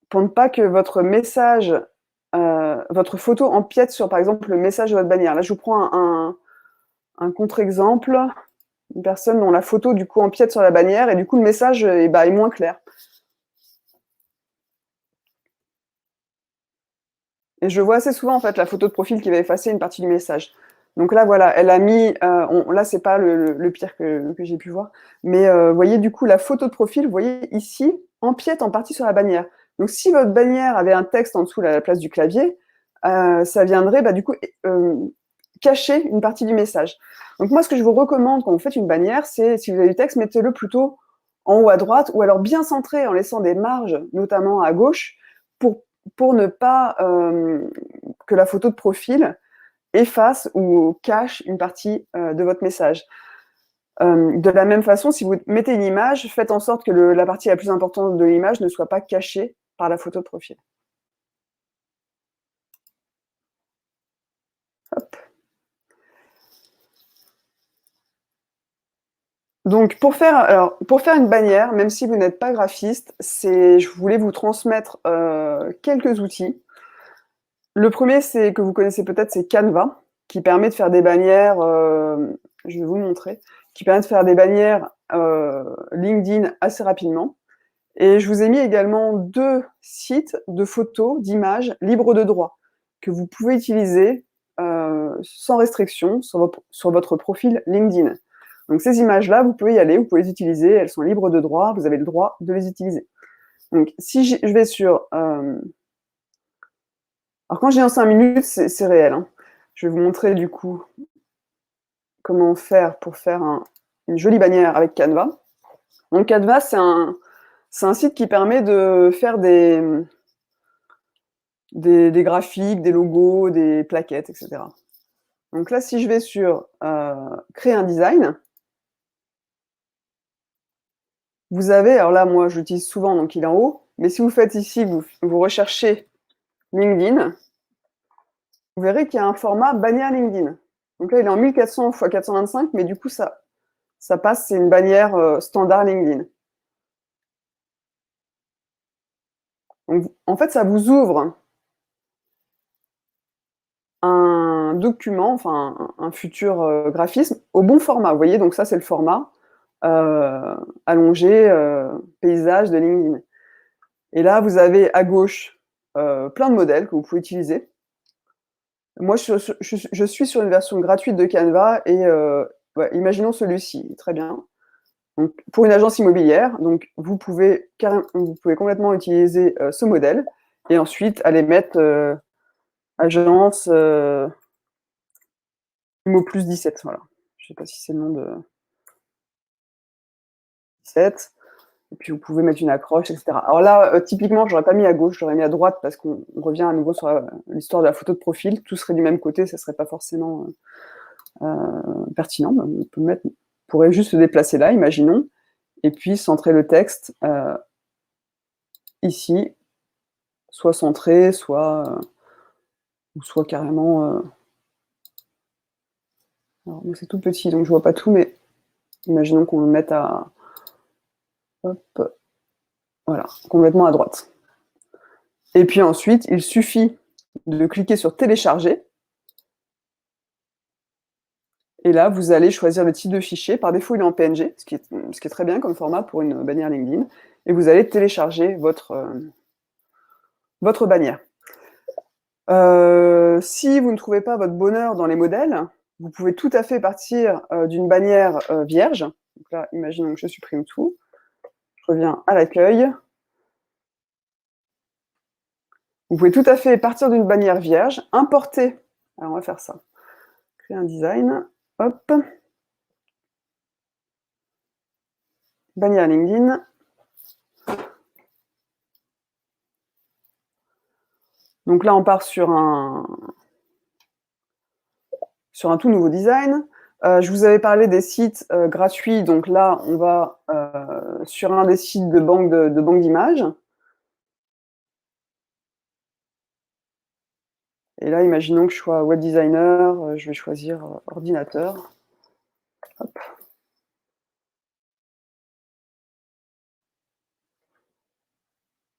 pour ne pas que votre message, votre photo empiète sur, par exemple, le message de votre bannière. Là, je vous prends un contre-exemple, une personne dont la photo, du coup, empiète sur la bannière et du coup, le message est moins clair. Et je vois assez souvent, en fait, la photo de profil qui va effacer une partie du message. Donc là, voilà, elle a mis... là, c'est pas le pire que j'ai pu voir. Mais vous voyez, du coup, la photo de profil, vous voyez ici, empiète en partie sur la bannière. Donc, si votre bannière avait un texte en dessous à la place du clavier, ça viendrait, du coup, cacher une partie du message. Donc, moi, ce que je vous recommande quand vous faites une bannière, c'est, si vous avez du texte, mettez-le plutôt en haut à droite, ou alors bien centré en laissant des marges, notamment à gauche, pour ne pas que la photo de profil efface ou cache une partie de votre message. De la même façon, si vous mettez une image, faites en sorte que la partie la plus importante de l'image ne soit pas cachée par la photo de profil. Hop. Donc, pour faire une bannière, même si vous n'êtes pas graphiste, je voulais vous transmettre quelques outils. Le premier, que vous connaissez peut-être, c'est Canva, qui permet de faire des bannières, je vais vous le montrer, qui permet de faire des bannières LinkedIn assez rapidement. Et je vous ai mis également 2 sites de photos, d'images libres de droit, que vous pouvez utiliser sans restriction sur votre profil LinkedIn. Donc ces images-là, vous pouvez y aller, vous pouvez les utiliser, elles sont libres de droit, vous avez le droit de les utiliser. Donc si je vais sur... alors quand je dis en 5 minutes, c'est réel. Hein. Je vais vous montrer du coup comment faire pour faire une jolie bannière avec Canva. Donc Canva, c'est un site qui permet de faire des graphiques, des logos, des plaquettes, etc. Donc là, si je vais sur créer un design, vous avez, alors là, moi, je l'utilise souvent, donc il est en haut, mais si vous faites ici, vous recherchez LinkedIn, vous verrez qu'il y a un format bannière LinkedIn. Donc là, il est en 1400 x 425, mais du coup, ça passe, c'est une bannière standard LinkedIn. Donc, en fait, ça vous ouvre un document, enfin un futur graphisme, au bon format. Vous voyez, donc ça, c'est le format allongé, paysage de LinkedIn. Et là, vous avez à gauche plein de modèles que vous pouvez utiliser. Moi, je suis sur une version gratuite de Canva et ouais, imaginons celui-ci, très bien. Donc, pour une agence immobilière, donc vous pouvez complètement utiliser ce modèle et ensuite aller mettre agence Immo plus 17. Voilà. Je ne sais pas si c'est le nom de 17. Et puis vous pouvez mettre une accroche, etc. Alors là, typiquement, j'aurais pas mis à gauche, j'aurais mis à droite parce qu'on revient à nouveau sur l'histoire de la photo de profil. Tout serait du même côté, ça serait pas forcément pertinent. On pourrait juste se déplacer là, imaginons, et puis centrer le texte ici, soit centré, soit carrément. Alors moi c'est tout petit, donc je vois pas tout, mais imaginons qu'on le mette à, hop, voilà, complètement à droite. Et puis ensuite, il suffit de cliquer sur télécharger. Et là, vous allez choisir le type de fichier. Par défaut, il est en PNG, ce qui est très bien comme format pour une bannière LinkedIn. Et vous allez télécharger votre bannière. Si vous ne trouvez pas votre bonheur dans les modèles, vous pouvez tout à fait partir d'une bannière vierge. Donc là, imaginons que je supprime tout. Je reviens à l'accueil. Vous pouvez tout à fait partir d'une bannière vierge, importer. Alors, on va faire ça. Créer un design. Hop. Bannière LinkedIn. Donc là, on part sur un tout nouveau design. Je vous avais parlé des sites gratuits, donc là, on va sur un des sites de banque d'images. Et là, imaginons que je sois web designer, je vais choisir ordinateur. Hop.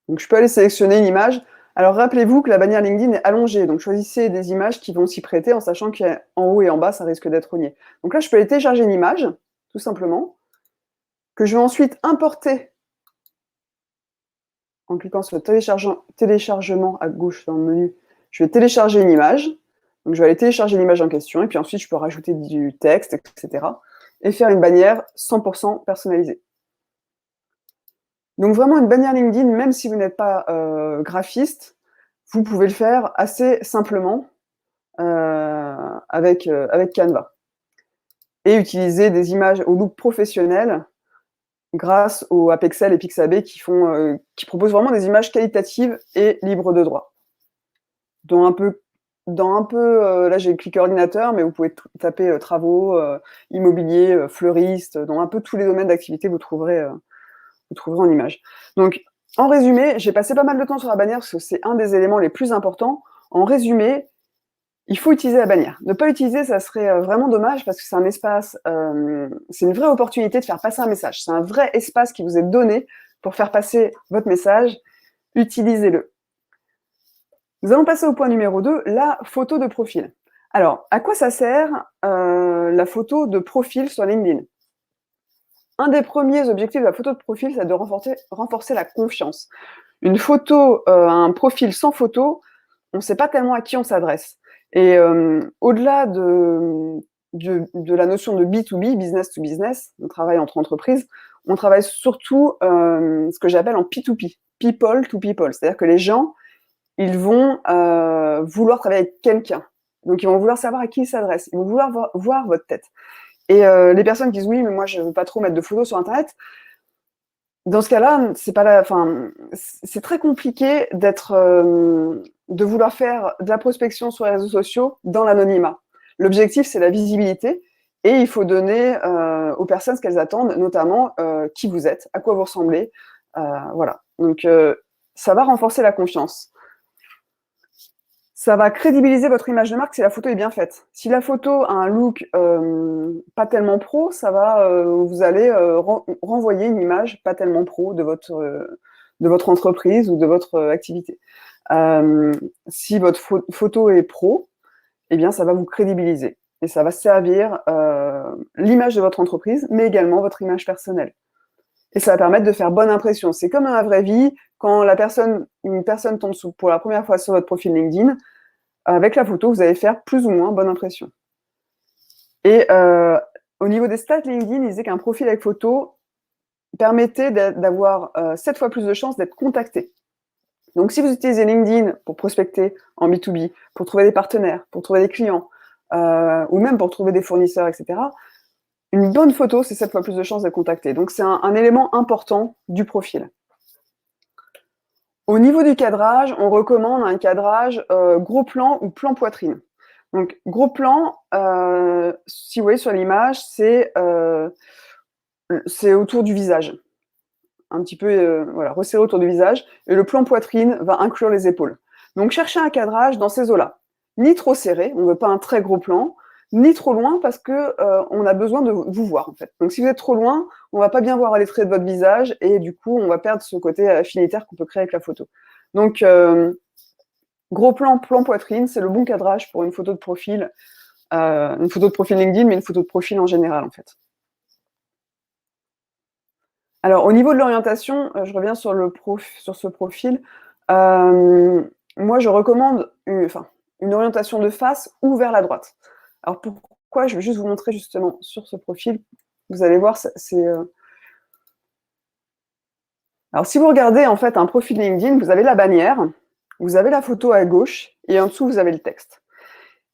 Donc je peux aller sélectionner une image. Alors rappelez-vous que la bannière LinkedIn est allongée, donc choisissez des images qui vont s'y prêter en sachant qu'en haut et en bas, ça risque d'être rogné. Donc là, je peux aller télécharger une image, tout simplement, que je vais ensuite importer en cliquant sur le téléchargement à gauche dans le menu. Je vais télécharger une image, donc je vais aller télécharger l'image en question, et puis ensuite je peux rajouter du texte, etc. et faire une bannière 100% personnalisée. Donc vraiment une bannière LinkedIn, même si vous n'êtes pas graphiste, vous pouvez le faire assez simplement avec Canva. Et utiliser des images au look professionnel grâce aux Apexel et Pixabay qui proposent vraiment des images qualitatives et libres de droit. Dans un peu, là j'ai cliqué ordinateur, mais vous pouvez taper travaux, immobilier, fleuriste, dans un peu tous les domaines d'activité, vous trouverez en image. Donc, en résumé, j'ai passé pas mal de temps sur la bannière parce que c'est un des éléments les plus importants. En résumé, il faut utiliser la bannière. Ne pas l'utiliser, ça serait vraiment dommage parce que c'est un espace, c'est une vraie opportunité de faire passer un message. C'est un vrai espace qui vous est donné pour faire passer votre message. Utilisez-le. Nous allons passer au point numéro 2, la photo de profil. Alors, à quoi ça sert la photo de profil sur LinkedIn ? Un des premiers objectifs de la photo de profil, c'est de renforcer la confiance. Une photo, un profil sans photo, on ne sait pas tellement à qui on s'adresse. Et au-delà de la notion de B2B, business to business, on travaille entre entreprises, on travaille surtout ce que j'appelle en P2P, people to people. C'est-à-dire que les gens, ils vont vouloir travailler avec quelqu'un. Donc, ils vont vouloir savoir à qui ils s'adressent. Ils vont vouloir voir votre tête. Et les personnes qui disent oui, mais moi, je ne veux pas trop mettre de photos sur Internet, dans ce cas-là, c'est très compliqué de vouloir faire de la prospection sur les réseaux sociaux dans l'anonymat. L'objectif, c'est la visibilité. Et il faut donner aux personnes ce qu'elles attendent, notamment qui vous êtes, à quoi vous ressemblez. Voilà. Donc, ça va renforcer la confiance. Ça va crédibiliser votre image de marque si la photo est bien faite. Si la photo a un look pas tellement pro, vous allez renvoyer une image pas tellement pro de votre entreprise ou de votre activité. Si votre photo est pro, eh bien, ça va vous crédibiliser. Et ça va servir l'image de votre entreprise, mais également votre image personnelle. Et ça va permettre de faire bonne impression. C'est comme dans la vraie vie, quand une personne tombe pour la première fois sur votre profil LinkedIn, avec la photo, vous allez faire plus ou moins bonne impression. Et au niveau des stats LinkedIn, il disait qu'un profil avec photo permettait d'avoir 7 fois plus de chances d'être contacté. Donc, si vous utilisez LinkedIn pour prospecter en B2B, pour trouver des partenaires, pour trouver des clients, ou même pour trouver des fournisseurs, etc., une bonne photo, c'est 7 fois plus de chances d'être contacté. Donc, c'est un élément important du profil. Au niveau du cadrage, on recommande un cadrage gros plan ou plan poitrine. Donc, gros plan, si vous voyez sur l'image, c'est autour du visage. Un petit peu resserré autour du visage. Et le plan poitrine va inclure les épaules. Donc, cherchez un cadrage dans ces eaux-là. Ni trop serré, on ne veut pas un très gros plan, ni trop loin parce que on a besoin de vous voir, en fait. Donc, si vous êtes trop loin, on ne va pas bien voir les traits de votre visage et du coup, on va perdre ce côté affinitaire qu'on peut créer avec la photo. Donc, gros plan, plan poitrine, c'est le bon cadrage pour une photo de profil LinkedIn, mais une photo de profil en général, en fait. Alors, au niveau de l'orientation, je reviens sur ce profil. Moi, je recommande une orientation de face ou vers la droite. Alors, pourquoi? Je vais juste vous montrer justement sur ce profil. Vous allez voir, Alors, si vous regardez en fait un profil LinkedIn, vous avez la bannière, vous avez la photo à gauche et en dessous, vous avez le texte.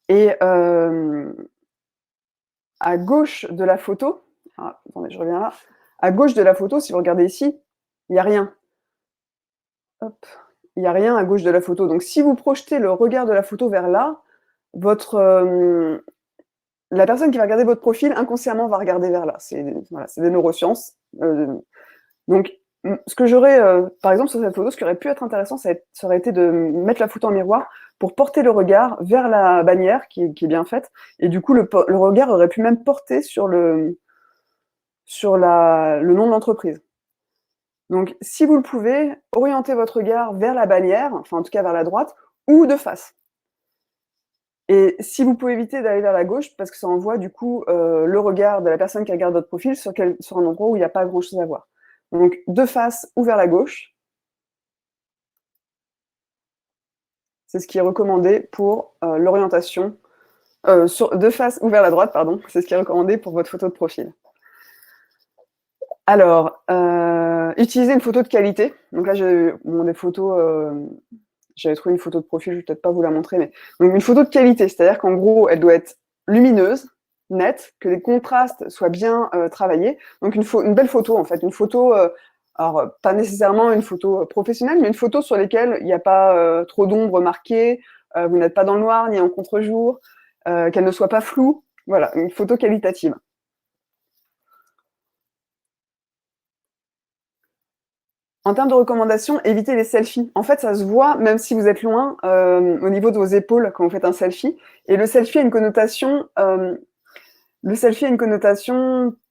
Et à gauche de la photo, attendez, je reviens là. À gauche de la photo, si vous regardez ici, il n'y a rien. Hop. Il n'y a rien à gauche de la photo. Donc, si vous projetez le regard de la photo vers là, la personne qui va regarder votre profil, inconsciemment, va regarder vers là. C'est des neurosciences. Donc, ce que j'aurais, par exemple, sur cette photo, ce qui aurait pu être intéressant, ça aurait été de mettre la photo en miroir pour porter le regard vers la bannière qui est bien faite. Et du coup, le regard aurait pu même porter sur le nom de l'entreprise. Donc, si vous le pouvez, orientez votre regard vers la bannière, enfin en tout cas vers la droite, ou de face. Et si vous pouvez éviter d'aller vers la gauche, parce que ça envoie du coup le regard de la personne qui regarde votre profil sur un endroit où il n'y a pas grand-chose à voir. Donc, de face ou vers la gauche, c'est ce qui est recommandé pour l'orientation. De face ou vers la droite, pardon, c'est ce qui est recommandé pour votre photo de profil. Alors, utilisez une photo de qualité. Donc là, j'ai des photos, j'avais trouvé une photo de profil, je ne vais peut-être pas vous la montrer, mais donc une photo de qualité, c'est-à-dire qu'en gros, elle doit être lumineuse, nette, que les contrastes soient bien travaillés. Donc une belle photo, en fait, une photo, alors pas nécessairement une photo professionnelle, mais une photo sur laquelle il n'y a pas trop d'ombre marquée, vous n'êtes pas dans le noir ni en contre-jour, qu'elle ne soit pas floue. Voilà, une photo qualitative. En termes de recommandations, évitez les selfies. En fait, ça se voit, même si vous êtes loin, au niveau de vos épaules quand vous faites un selfie. Et le selfie a une connotation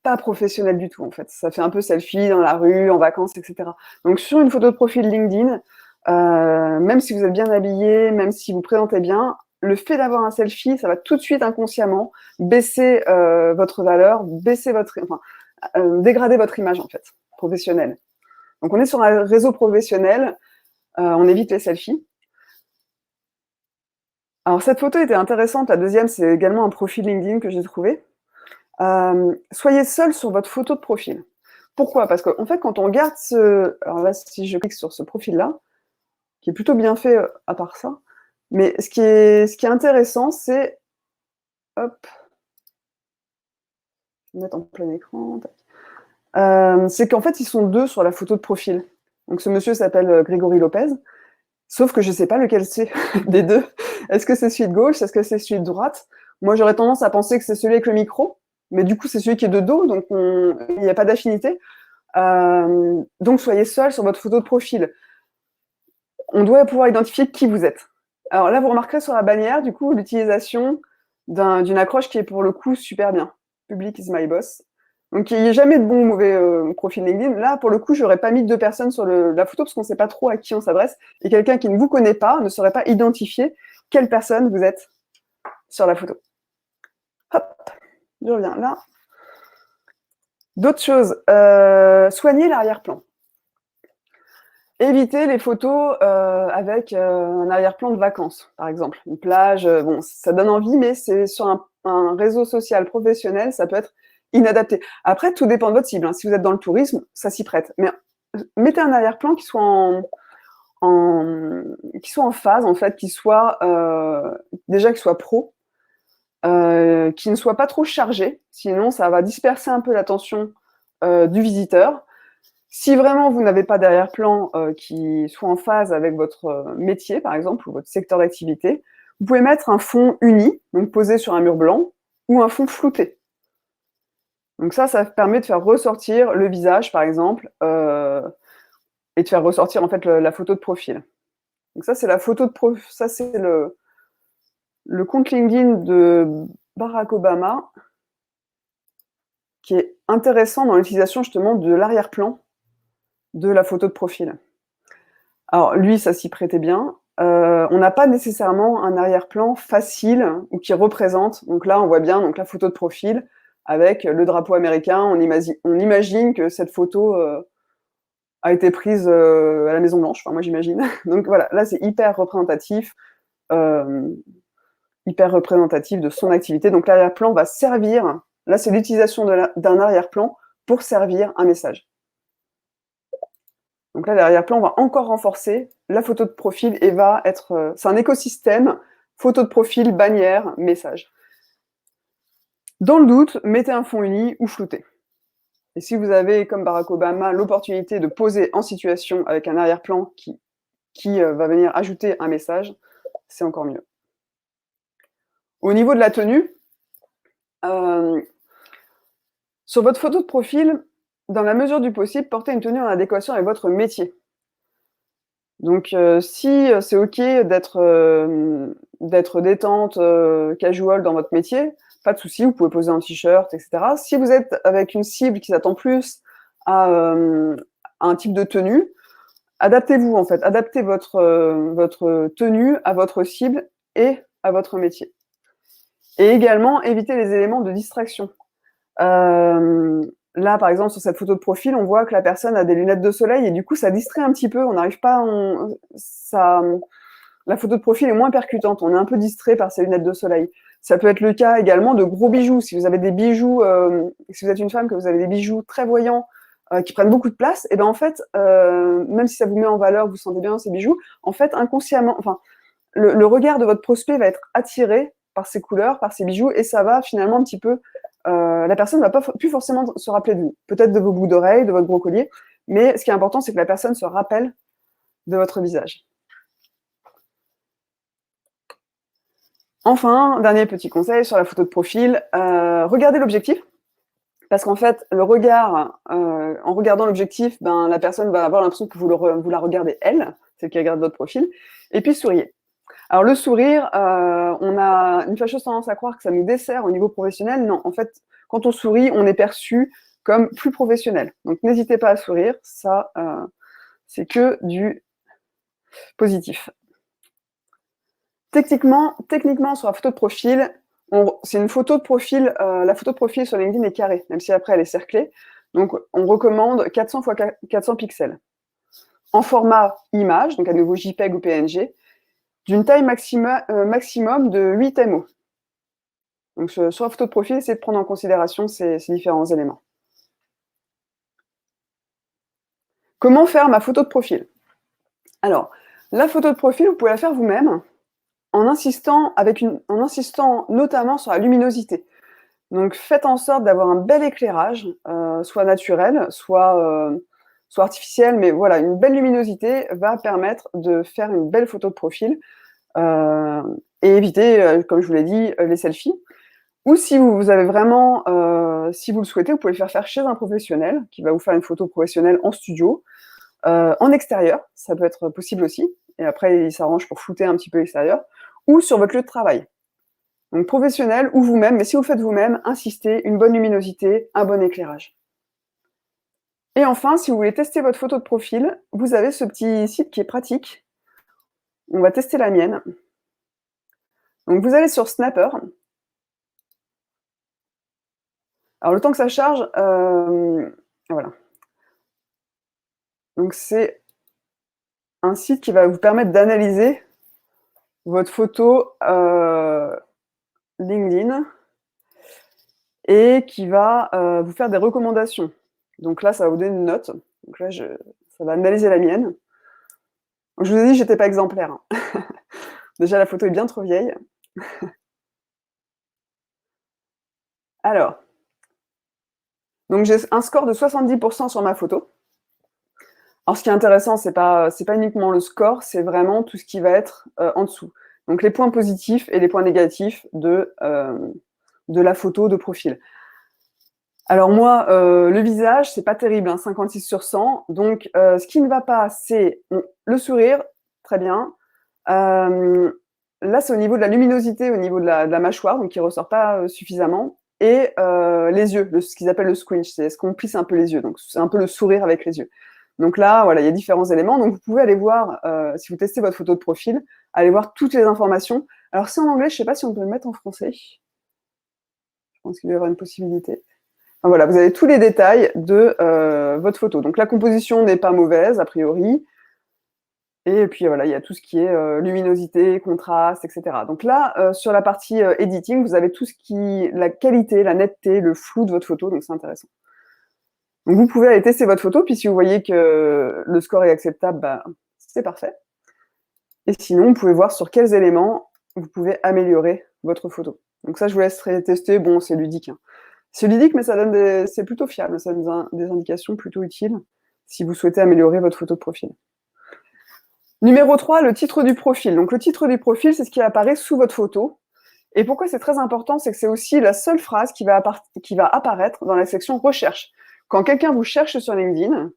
pas professionnelle du tout, en fait. Ça fait un peu selfie dans la rue, en vacances, etc. Donc, sur une photo de profil LinkedIn, même si vous êtes bien habillé, même si vous présentez bien, le fait d'avoir un selfie, ça va tout de suite inconsciemment baisser votre valeur, dégrader votre image, en fait, professionnelle. Donc, on est sur un réseau professionnel, on évite les selfies. Alors, cette photo était intéressante. La deuxième, c'est également un profil LinkedIn que j'ai trouvé. Soyez seul sur votre photo de profil. Pourquoi? Parce qu'en fait, quand on regarde alors là, si je clique sur ce profil-là, qui est plutôt bien fait à part ça, Mais ce qui est intéressant, c'est, hop, je vais mettre en plein écran, c'est qu'en fait, ils sont 2 sur la photo de profil. Donc ce monsieur s'appelle Grégory Lopez, sauf que je ne sais pas lequel c'est des 2. Est-ce que c'est celui de gauche? Est-ce que c'est celui de droite? Moi, j'aurais tendance à penser que c'est celui avec le micro, mais du coup, c'est celui qui est de dos, donc il n'y a pas d'affinité. Donc soyez seul sur votre photo de profil. On doit pouvoir identifier qui vous êtes. Alors là, vous remarquerez sur la bannière, du coup, l'utilisation d'une accroche qui est pour le coup super bien. Public is my boss. Donc il n'y a jamais de bon ou mauvais profil LinkedIn. Là, pour le coup, je n'aurais pas mis 2 personnes sur la photo parce qu'on ne sait pas trop à qui on s'adresse. Et quelqu'un qui ne vous connaît pas ne saurait pas identifier quelle personne vous êtes sur la photo. Hop, je reviens là. D'autres choses, soignez l'arrière-plan. Évitez les photos avec un arrière-plan de vacances, par exemple. Une plage, bon, ça donne envie, mais c'est sur un réseau social professionnel, ça peut être inadapté. Après, tout dépend de votre cible. Hein. Si vous êtes dans le tourisme, ça s'y prête. Mais mettez un arrière-plan qui soit qui soit en phase, en fait, qui soit déjà qui soit pro, qui ne soit pas trop chargé, sinon ça va disperser un peu l'attention du visiteur. Si vraiment vous n'avez pas d'arrière-plan qui soit en phase avec votre métier, par exemple, ou votre secteur d'activité, vous pouvez mettre un fond uni, donc posé sur un mur blanc, ou un fond flouté. Donc ça permet de faire ressortir le visage, par exemple, et de faire ressortir en fait la photo de profil. Donc ça, c'est la photo de profil. Ça, c'est le compte LinkedIn de Barack Obama, qui est intéressant dans l'utilisation justement de l'arrière-plan de la photo de profil. Alors lui, ça s'y prêtait bien. On n'a pas nécessairement un arrière-plan facile ou qui représente. Donc là, on voit bien donc la photo de profil avec le drapeau américain. On imagine que cette photo a été prise à la Maison Blanche. Enfin, moi, j'imagine. Donc voilà, là, c'est hyper représentatif de son activité. Donc l'arrière-plan va servir. Là, c'est l'utilisation d'un arrière-plan pour servir un message. Donc là, l'arrière-plan va encore renforcer la photo de profil et va être... c'est un écosystème, photo de profil, bannière, message. Dans le doute, mettez un fond uni ou flouté. Et si vous avez, comme Barack Obama, l'opportunité de poser en situation avec un arrière-plan qui va venir ajouter un message, c'est encore mieux. Au niveau de la tenue, sur votre photo de profil, dans la mesure du possible, portez une tenue en adéquation avec votre métier. Donc, si c'est OK d'être détente, casual dans votre métier, pas de souci, vous pouvez poser un t-shirt, etc. Si vous êtes avec une cible qui s'attend plus à un type de tenue, adaptez-vous en fait. Adaptez votre tenue à votre cible et à votre métier. Et également, évitez les éléments de distraction. Là, par exemple, sur cette photo de profil, on voit que la personne a des lunettes de soleil et du coup, ça distrait un petit peu. On n'arrive pas, la photo de profil est moins percutante. On est un peu distrait par ces lunettes de soleil. Ça peut être le cas également de gros bijoux. Si vous avez des bijoux, si vous êtes une femme que vous avez des bijoux très voyants qui prennent beaucoup de place, et ben en fait, même si ça vous met en valeur, vous sentez bien ces bijoux, en fait, inconsciemment, enfin, le regard de votre prospect va être attiré par ces couleurs, par ces bijoux, et ça va finalement un petit peu la personne ne va pas plus forcément se rappeler de vous. Peut-être de vos boucles d'oreilles, de votre gros collier, mais ce qui est important, c'est que la personne se rappelle de votre visage. Enfin, dernier petit conseil sur la photo de profil, regardez l'objectif, parce qu'en fait, le regard, en regardant l'objectif, ben, la personne va avoir l'impression que vous la regardez elle, celle qui regarde votre profil, et puis souriez. Alors le sourire, on a une fâcheuse tendance à croire que ça nous dessert au niveau professionnel. Non, en fait, quand on sourit, on est perçu comme plus professionnel. Donc n'hésitez pas à sourire, ça, c'est que du positif. Techniquement, sur la photo de profil, c'est une photo de profil, la photo de profil sur LinkedIn est carrée, même si après elle est cerclée. Donc on recommande 400 x 400 pixels. En format image, donc à nouveau JPEG ou PNG, d'une taille maximum de 8 MO. Donc sur la photo de profil, essayez de prendre en considération ces différents éléments. Comment faire ma photo de profil? Alors, la photo de profil, vous pouvez la faire vous-même. en insistant notamment sur la luminosité. Donc faites en sorte d'avoir un bel éclairage, soit naturel, soit artificiel, mais voilà, une belle luminosité va permettre de faire une belle photo de profil, et éviter, comme je vous l'ai dit, les selfies. Ou si vous avez vraiment, si vous le souhaitez, vous pouvez le faire chez un professionnel qui va vous faire une photo professionnelle en studio, en extérieur, ça peut être possible aussi, et après il s'arrange pour flouter un petit peu l'extérieur, ou sur votre lieu de travail. Donc professionnel ou vous-même, mais si vous le faites vous-même, insistez, une bonne luminosité, un bon éclairage. Et enfin, si vous voulez tester votre photo de profil, vous avez ce petit site qui est pratique. On va tester la mienne. Donc vous allez sur Snapper. Alors le temps que ça charge, voilà. Donc c'est un site qui va vous permettre d'analyser votre photo LinkedIn et qui va vous faire des recommandations. Donc là, ça va vous donner une note. Donc là, ça va analyser la mienne. Je vous ai dit, j'étais pas exemplaire, hein. Déjà, la photo est bien trop vieille. Alors, donc j'ai un score de 70% sur ma photo. Alors, ce qui est intéressant, c'est pas uniquement le score, c'est vraiment tout ce qui va être en dessous. Donc, les points positifs et les points négatifs de la photo de profil. Alors moi, le visage, c'est pas terrible, hein, 56 sur 100. Donc, ce qui ne va pas, c'est le sourire, très bien. Là, c'est au niveau de la luminosité, au niveau de la mâchoire, donc qui ressort pas suffisamment. Et les yeux, ce qu'ils appellent le squinch, c'est est-ce qu'on plisse un peu les yeux. Donc, c'est un peu le sourire avec les yeux. Donc là, voilà, il y a différents éléments. Donc, vous pouvez aller voir, si vous testez votre photo de profil, aller voir toutes les informations. Alors, c'est en anglais, je sais pas si on peut le mettre en français. Je pense qu'il doit y avoir une possibilité. Enfin, voilà, vous avez tous les détails de votre photo. Donc la composition n'est pas mauvaise, a priori. Et puis voilà, il y a tout ce qui est luminosité, contraste, etc. Donc là, sur la partie editing, vous avez tout ce qui la qualité, la netteté, le flou de votre photo, donc c'est intéressant. Donc vous pouvez aller tester votre photo, puis si vous voyez que le score est acceptable, bah, c'est parfait. Et sinon, vous pouvez voir sur quels éléments vous pouvez améliorer votre photo. Donc ça, je vous laisserai tester. Bon, c'est ludique, hein. C'est ludique, mais c'est plutôt fiable, ça donne des indications plutôt utiles si vous souhaitez améliorer votre photo de profil. Numéro 3, le titre du profil. Donc le titre du profil, c'est ce qui apparaît sous votre photo. Et pourquoi c'est très important, c'est que c'est aussi la seule phrase qui va apparaître dans la section recherche. Quand quelqu'un vous cherche sur LinkedIn,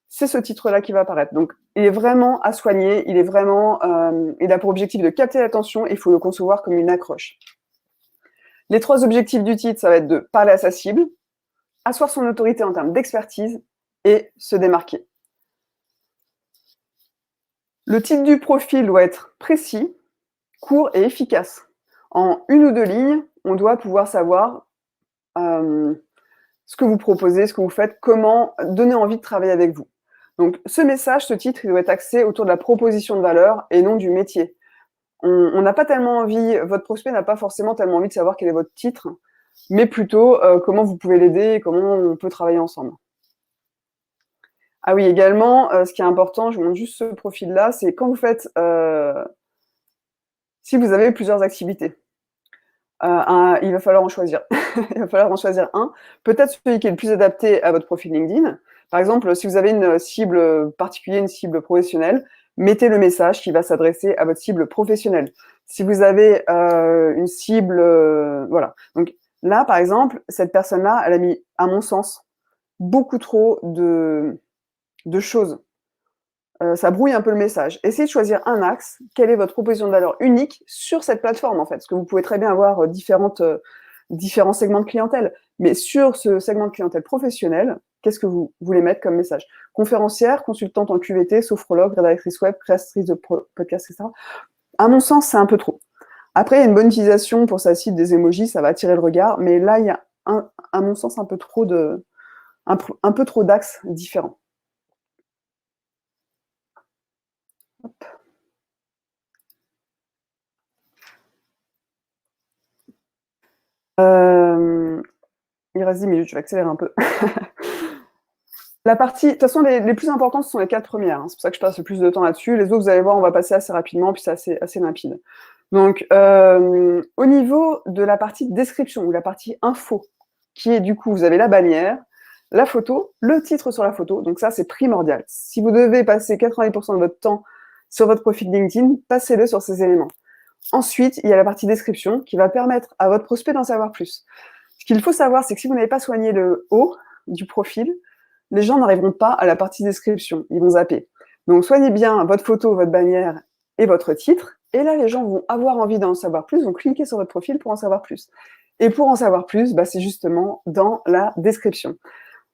c'est ce titre-là qui va apparaître. Donc il est vraiment à soigner, il a pour objectif de capter l'attention, et il faut le concevoir comme une accroche. Les 3 objectifs du titre, ça va être de parler à sa cible, asseoir son autorité en termes d'expertise et se démarquer. Le titre du profil doit être précis, court et efficace. En 1 ou 2 lignes, on doit pouvoir savoir ce que vous proposez, ce que vous faites, comment donner envie de travailler avec vous. Donc ce message, ce titre, il doit être axé autour de la proposition de valeur et non du métier. On n'a pas tellement envie, votre prospect n'a pas forcément tellement envie de savoir quel est votre titre, mais plutôt comment vous pouvez l'aider et comment on peut travailler ensemble. Ah oui, également, ce qui est important, je vous montre juste ce profil-là, c'est quand vous faites, si vous avez plusieurs activités, il va falloir en choisir. Il va falloir en choisir un. Peut-être celui qui est le plus adapté à votre profil LinkedIn. Par exemple, si vous avez une cible particulière, une cible professionnelle, mettez le message qui va s'adresser à votre cible professionnelle. Si vous avez une cible, voilà. Donc là, par exemple, cette personne-là, elle a mis, à mon sens, beaucoup trop de choses. Ça brouille un peu le message. Essayez de choisir un axe. Quelle est votre proposition de valeur unique sur cette plateforme, en fait? Parce que vous pouvez très bien avoir différents segments de clientèle. Mais sur ce segment de clientèle professionnelle, qu'est-ce que vous voulez mettre comme message? Conférencière, consultante en QVT, sophrologue, rédactrice web, créatrice de podcast, etc. À mon sens, c'est un peu trop. Après, il y a une bonne utilisation pour sa cible des emojis, ça va attirer le regard. Mais là, il y a, à mon sens, un peu trop d'axes différents. Hop. Il reste 10 minutes, je vais accélérer un peu. La partie, de toute façon, les plus importantes, ce sont les 4 premières. Hein. C'est pour ça que je passe le plus de temps là-dessus. Les autres, vous allez voir, on va passer assez rapidement, puis c'est assez limpide. Donc, au niveau de la partie description ou la partie info, qui est du coup, vous avez la bannière, la photo, le titre sur la photo. Donc ça, c'est primordial. Si vous devez passer 90% de votre temps sur votre profil LinkedIn, passez-le sur ces éléments. Ensuite, il y a la partie description qui va permettre à votre prospect d'en savoir plus. Ce qu'il faut savoir, c'est que si vous n'avez pas soigné le haut du profil, les gens n'arriveront pas à la partie description. Ils vont zapper. Donc, soignez bien votre photo, votre bannière et votre titre. Et là, les gens vont avoir envie d'en savoir plus, vont cliquer sur votre profil pour en savoir plus. Et pour en savoir plus, c'est justement dans la description.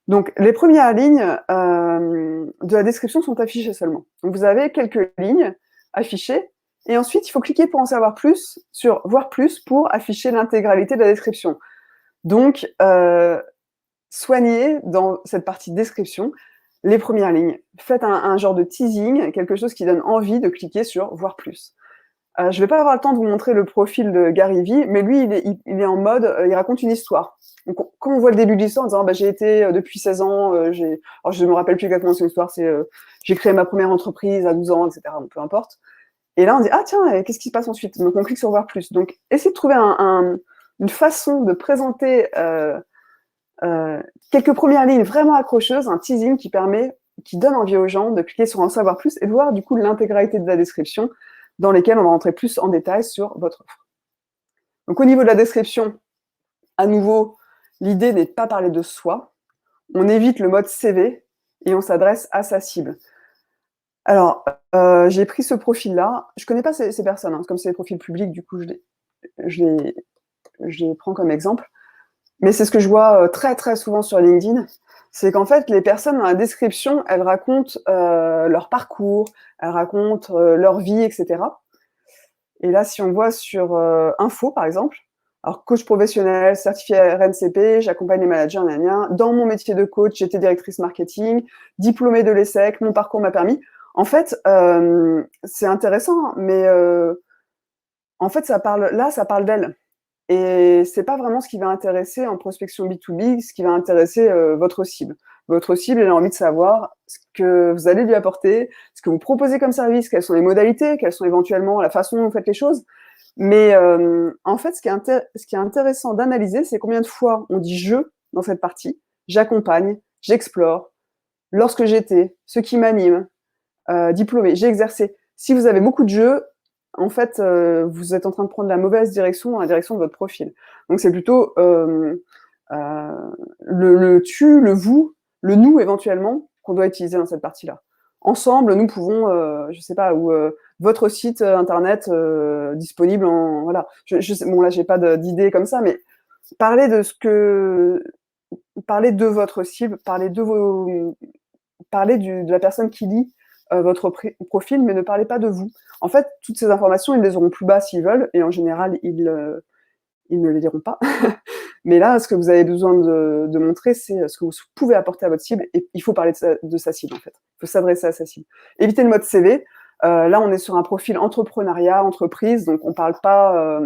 Donc, les premières lignes de la description sont affichées seulement. Donc, vous avez quelques lignes affichées. Et ensuite, il faut cliquer pour en savoir plus sur voir plus pour afficher l'intégralité de la description. Donc, soignez dans cette partie description les premières lignes. Faites un genre de teasing, quelque chose qui donne envie de cliquer sur voir plus. Je ne vais pas avoir le temps de vous montrer le profil de Gary Vee, mais lui, il est en mode, il raconte une histoire. Donc, quand on voit le début de l'histoire en disant, j'ai été depuis 16 ans, alors je ne me rappelle plus exactement cette histoire, c'est j'ai créé ma première entreprise à 12 ans, etc. Donc, peu importe. Et là, on dit, ah tiens, qu'est-ce qui se passe ensuite? Donc, on clique sur voir plus. Donc, essayez de trouver une façon de présenter quelques premières lignes vraiment accrocheuses, un teasing qui donne envie aux gens de cliquer sur en savoir plus et de voir du coup l'intégralité de la description dans lesquelles on va rentrer plus en détail sur votre offre. Donc, au niveau de la description, à nouveau, l'idée n'est pas parler de soi. On évite le mode CV et on s'adresse à sa cible. Alors, j'ai pris ce profil-là. Je ne connais pas ces personnes, hein. Comme c'est des profils publics, du coup, je les prends comme exemple. Mais c'est ce que je vois très, très souvent sur LinkedIn. C'est qu'en fait, les personnes dans la description, elles racontent leur parcours, elles racontent leur vie, etc. Et là, si on voit sur Info, par exemple, alors coach professionnel, certifié RNCP, j'accompagne les managers, dans mon métier de coach, j'étais directrice marketing, diplômée de l'ESSEC, mon parcours m'a permis. En fait, c'est intéressant, mais en fait, ça parle d'elle. Et c'est pas vraiment ce qui va intéresser en prospection B2B, ce qui va intéresser votre cible. Votre cible, elle a envie de savoir ce que vous allez lui apporter, ce que vous proposez comme service, quelles sont les modalités, quelles sont éventuellement la façon dont vous faites les choses. Mais en fait, ce qui est intéressant d'analyser, c'est combien de fois on dit je dans cette partie, j'accompagne, j'explore, lorsque j'étais, ce qui m'anime, diplômé, j'ai exercé. Si vous avez beaucoup de jeux, en fait, vous êtes en train de prendre la mauvaise direction dans la direction de votre profil. Donc, c'est plutôt le tu, le vous, le nous éventuellement qu'on doit utiliser dans cette partie-là. Ensemble, nous pouvons, je sais pas, ou votre site internet disponible en voilà. Bon là, j'ai pas d'idée comme ça, mais parlez de votre cible, parlez de la personne qui lit votre profil, mais ne parlez pas de vous. En fait, toutes ces informations, ils les auront plus bas s'ils veulent, et en général, ils ne les diront pas. Mais là, ce que vous avez besoin de montrer, c'est ce que vous pouvez apporter à votre cible, et il faut parler de sa cible, en fait. Il faut s'adresser à sa cible. Évitez le mode CV. Là, on est sur un profil entrepreneuriat, entreprise, donc on parle pas...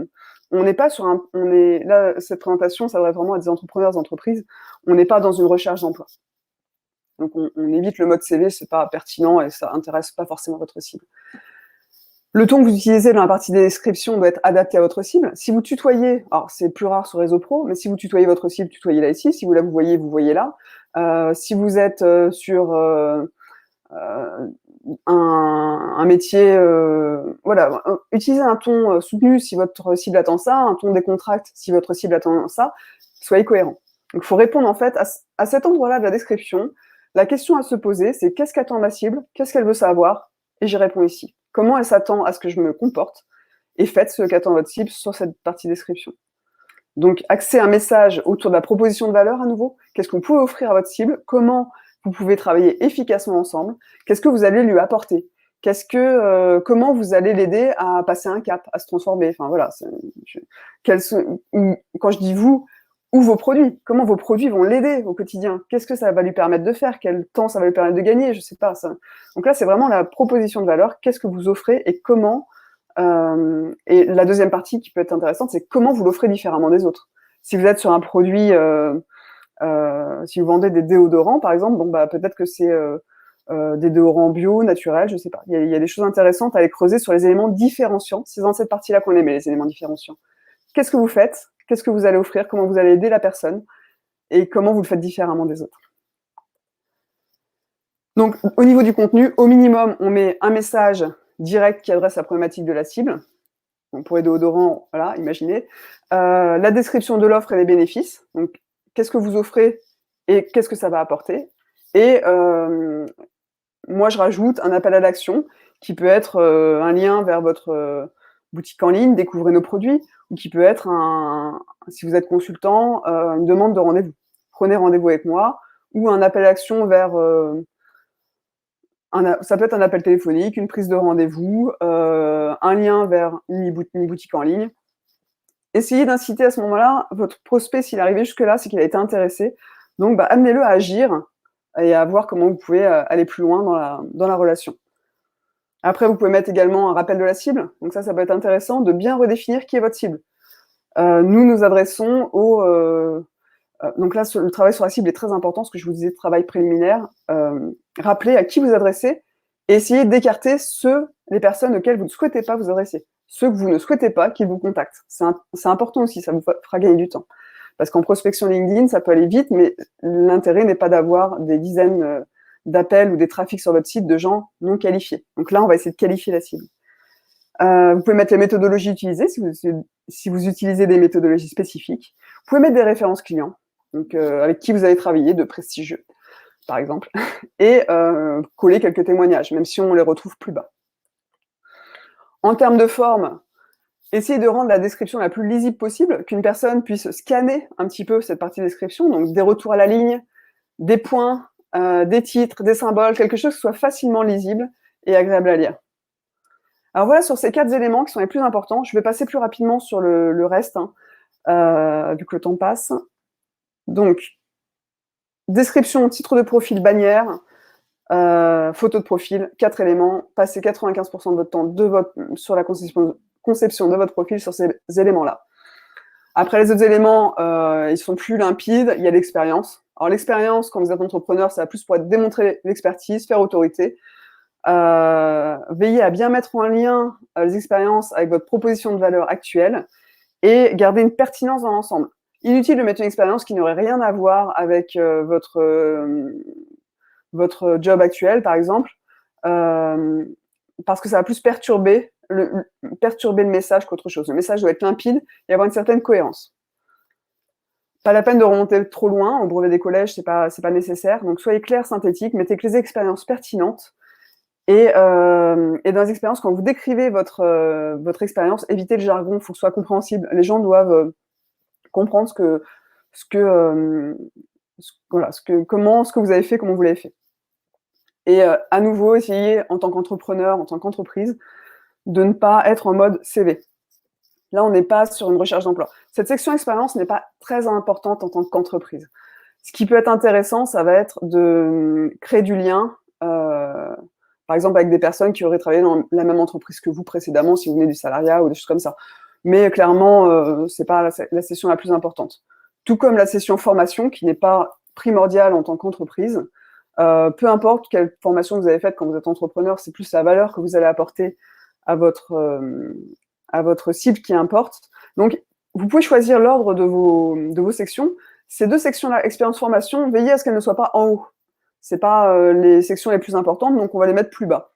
on n'est pas sur là, cette présentation s'adresse vraiment à des entrepreneurs d'entreprise. On n'est pas dans une recherche d'emploi. Donc, on évite le mode CV, c'est pas pertinent et ça intéresse pas forcément votre cible. Le ton que vous utilisez dans la partie des descriptions doit être adapté à votre cible. Si vous tutoyez, alors c'est plus rare sur Réseau Pro, mais si vous tutoyez votre cible, tutoyez-la ici. Si vous la voyez, vous voyez là. Si vous êtes sur un métier, voilà, utilisez un ton soutenu si votre cible attend ça, un ton décontracté si votre cible attend ça. Soyez cohérent. Donc, il faut répondre en fait à cet endroit-là de la description. La question à se poser, c'est qu'est-ce qu'attend ma cible? Qu'est-ce qu'elle veut savoir? Et j'y réponds ici. Comment elle s'attend à ce que je me comporte? Et faites ce qu'attend votre cible sur cette partie description. Donc, axez un message autour de la proposition de valeur à nouveau. Qu'est-ce que vous pouvez offrir à votre cible? Comment vous pouvez travailler efficacement ensemble? Qu'est-ce que vous allez lui apporter? Comment vous allez l'aider à passer un cap, à se transformer? Enfin, voilà. Quand je dis vous, ou vos produits, comment vos produits vont l'aider au quotidien, qu'est-ce que ça va lui permettre de faire, quel temps ça va lui permettre de gagner, je sais pas ça. Donc là, c'est vraiment la proposition de valeur, qu'est-ce que vous offrez et comment, et la deuxième partie qui peut être intéressante, c'est comment vous l'offrez différemment des autres. Si vous êtes sur un produit, si vous vendez des déodorants par exemple, bon bah peut-être que c'est des déodorants bio, naturels, je sais pas. Il y a des choses intéressantes à aller creuser sur les éléments différenciants. C'est dans cette partie-là qu'on les met, les éléments différenciants. Qu'est-ce que vous faites? Qu'est-ce que vous allez offrir? Comment vous allez aider la personne? Et comment vous le faites différemment des autres? Donc, au niveau du contenu, au minimum, on met un message direct qui adresse la problématique de la cible. Donc, pour les déodorants, voilà, imaginez. La description de l'offre et les bénéfices. Donc, qu'est-ce que vous offrez et qu'est-ce que ça va apporter? Et moi, je rajoute un appel à l'action qui peut être un lien vers votre boutique en ligne, découvrez nos produits, ou qui peut être, si vous êtes consultant, une demande de rendez-vous. Prenez rendez-vous avec moi, ou un appel à l'action vers... ça peut être un appel téléphonique, une prise de rendez-vous, un lien vers une boutique en ligne. Essayez d'inciter à ce moment-là votre prospect, s'il est arrivé jusque-là, c'est qu'il a été intéressé. Donc, amenez-le à agir et à voir comment vous pouvez aller plus loin dans la relation. Après, vous pouvez mettre également un rappel de la cible. Donc ça peut être intéressant de bien redéfinir qui est votre cible. Nous adressons aux... donc là, le travail sur la cible est très important, ce que je vous disais, travail préliminaire. Rappelez à qui vous adressez et essayez d'écarter les personnes auxquelles vous ne souhaitez pas vous adresser. Ceux que vous ne souhaitez pas qu'ils vous contactent. C'est important aussi, ça vous fera gagner du temps. Parce qu'en prospection LinkedIn, ça peut aller vite, mais l'intérêt n'est pas d'avoir des dizaines d'appels ou des trafics sur votre site de gens non qualifiés. Donc là, on va essayer de qualifier la cible. Vous pouvez mettre les méthodologies utilisées, si vous utilisez des méthodologies spécifiques. Vous pouvez mettre des références clients, donc avec qui vous avez travaillé, de prestigieux, par exemple, et coller quelques témoignages, même si on les retrouve plus bas. En termes de forme, essayez de rendre la description la plus lisible possible, qu'une personne puisse scanner un petit peu cette partie de description, donc des retours à la ligne, des points, des titres, des symboles, quelque chose qui soit facilement lisible et agréable à lire. Alors voilà, sur ces 4 éléments qui sont les plus importants, je vais passer plus rapidement sur le reste, vu que le temps passe. Donc, description, titre de profil, bannière, photo de profil, 4 éléments. Passez 95% de votre temps sur la conception de votre profil sur ces éléments-là. Après, les autres éléments, ils sont plus limpides, il y a l'expérience. Alors l'expérience, quand vous êtes entrepreneur, ça va plus pour démontrer l'expertise, faire autorité. Veillez à bien mettre en lien les expériences avec votre proposition de valeur actuelle et garder une pertinence dans l'ensemble. Inutile de mettre une expérience qui n'aurait rien à voir avec votre job actuel, par exemple, parce que ça va plus perturber le message qu'autre chose. Le message doit être limpide et avoir une certaine cohérence. Pas la peine de remonter trop loin. Au brevet des collèges, c'est pas nécessaire. Donc, soyez clair, synthétique, mettez que les expériences pertinentes. Et dans les expériences, quand vous décrivez votre expérience, évitez le jargon, il faut que ce soit compréhensible. Les gens doivent comprendre ce que vous avez fait, comment vous l'avez fait. Et à nouveau, essayez en tant qu'entrepreneur, en tant qu'entreprise, de ne pas être en mode CV. Là, on n'est pas sur une recherche d'emploi. Cette section expérience n'est pas très importante en tant qu'entreprise. Ce qui peut être intéressant, ça va être de créer du lien, par exemple avec des personnes qui auraient travaillé dans la même entreprise que vous précédemment, si vous venez du salariat ou des choses comme ça. Mais clairement, c'est pas la session la plus importante. Tout comme la session formation, qui n'est pas primordiale en tant qu'entreprise. Peu importe quelle formation vous avez faite quand vous êtes entrepreneur, c'est plus la valeur que vous allez apporter à votre cible qui importe. Donc, vous pouvez choisir l'ordre de vos sections. Ces 2 sections-là, expérience formation, veillez à ce qu'elles ne soient pas en haut. C'est pas les sections les plus importantes, donc on va les mettre plus bas.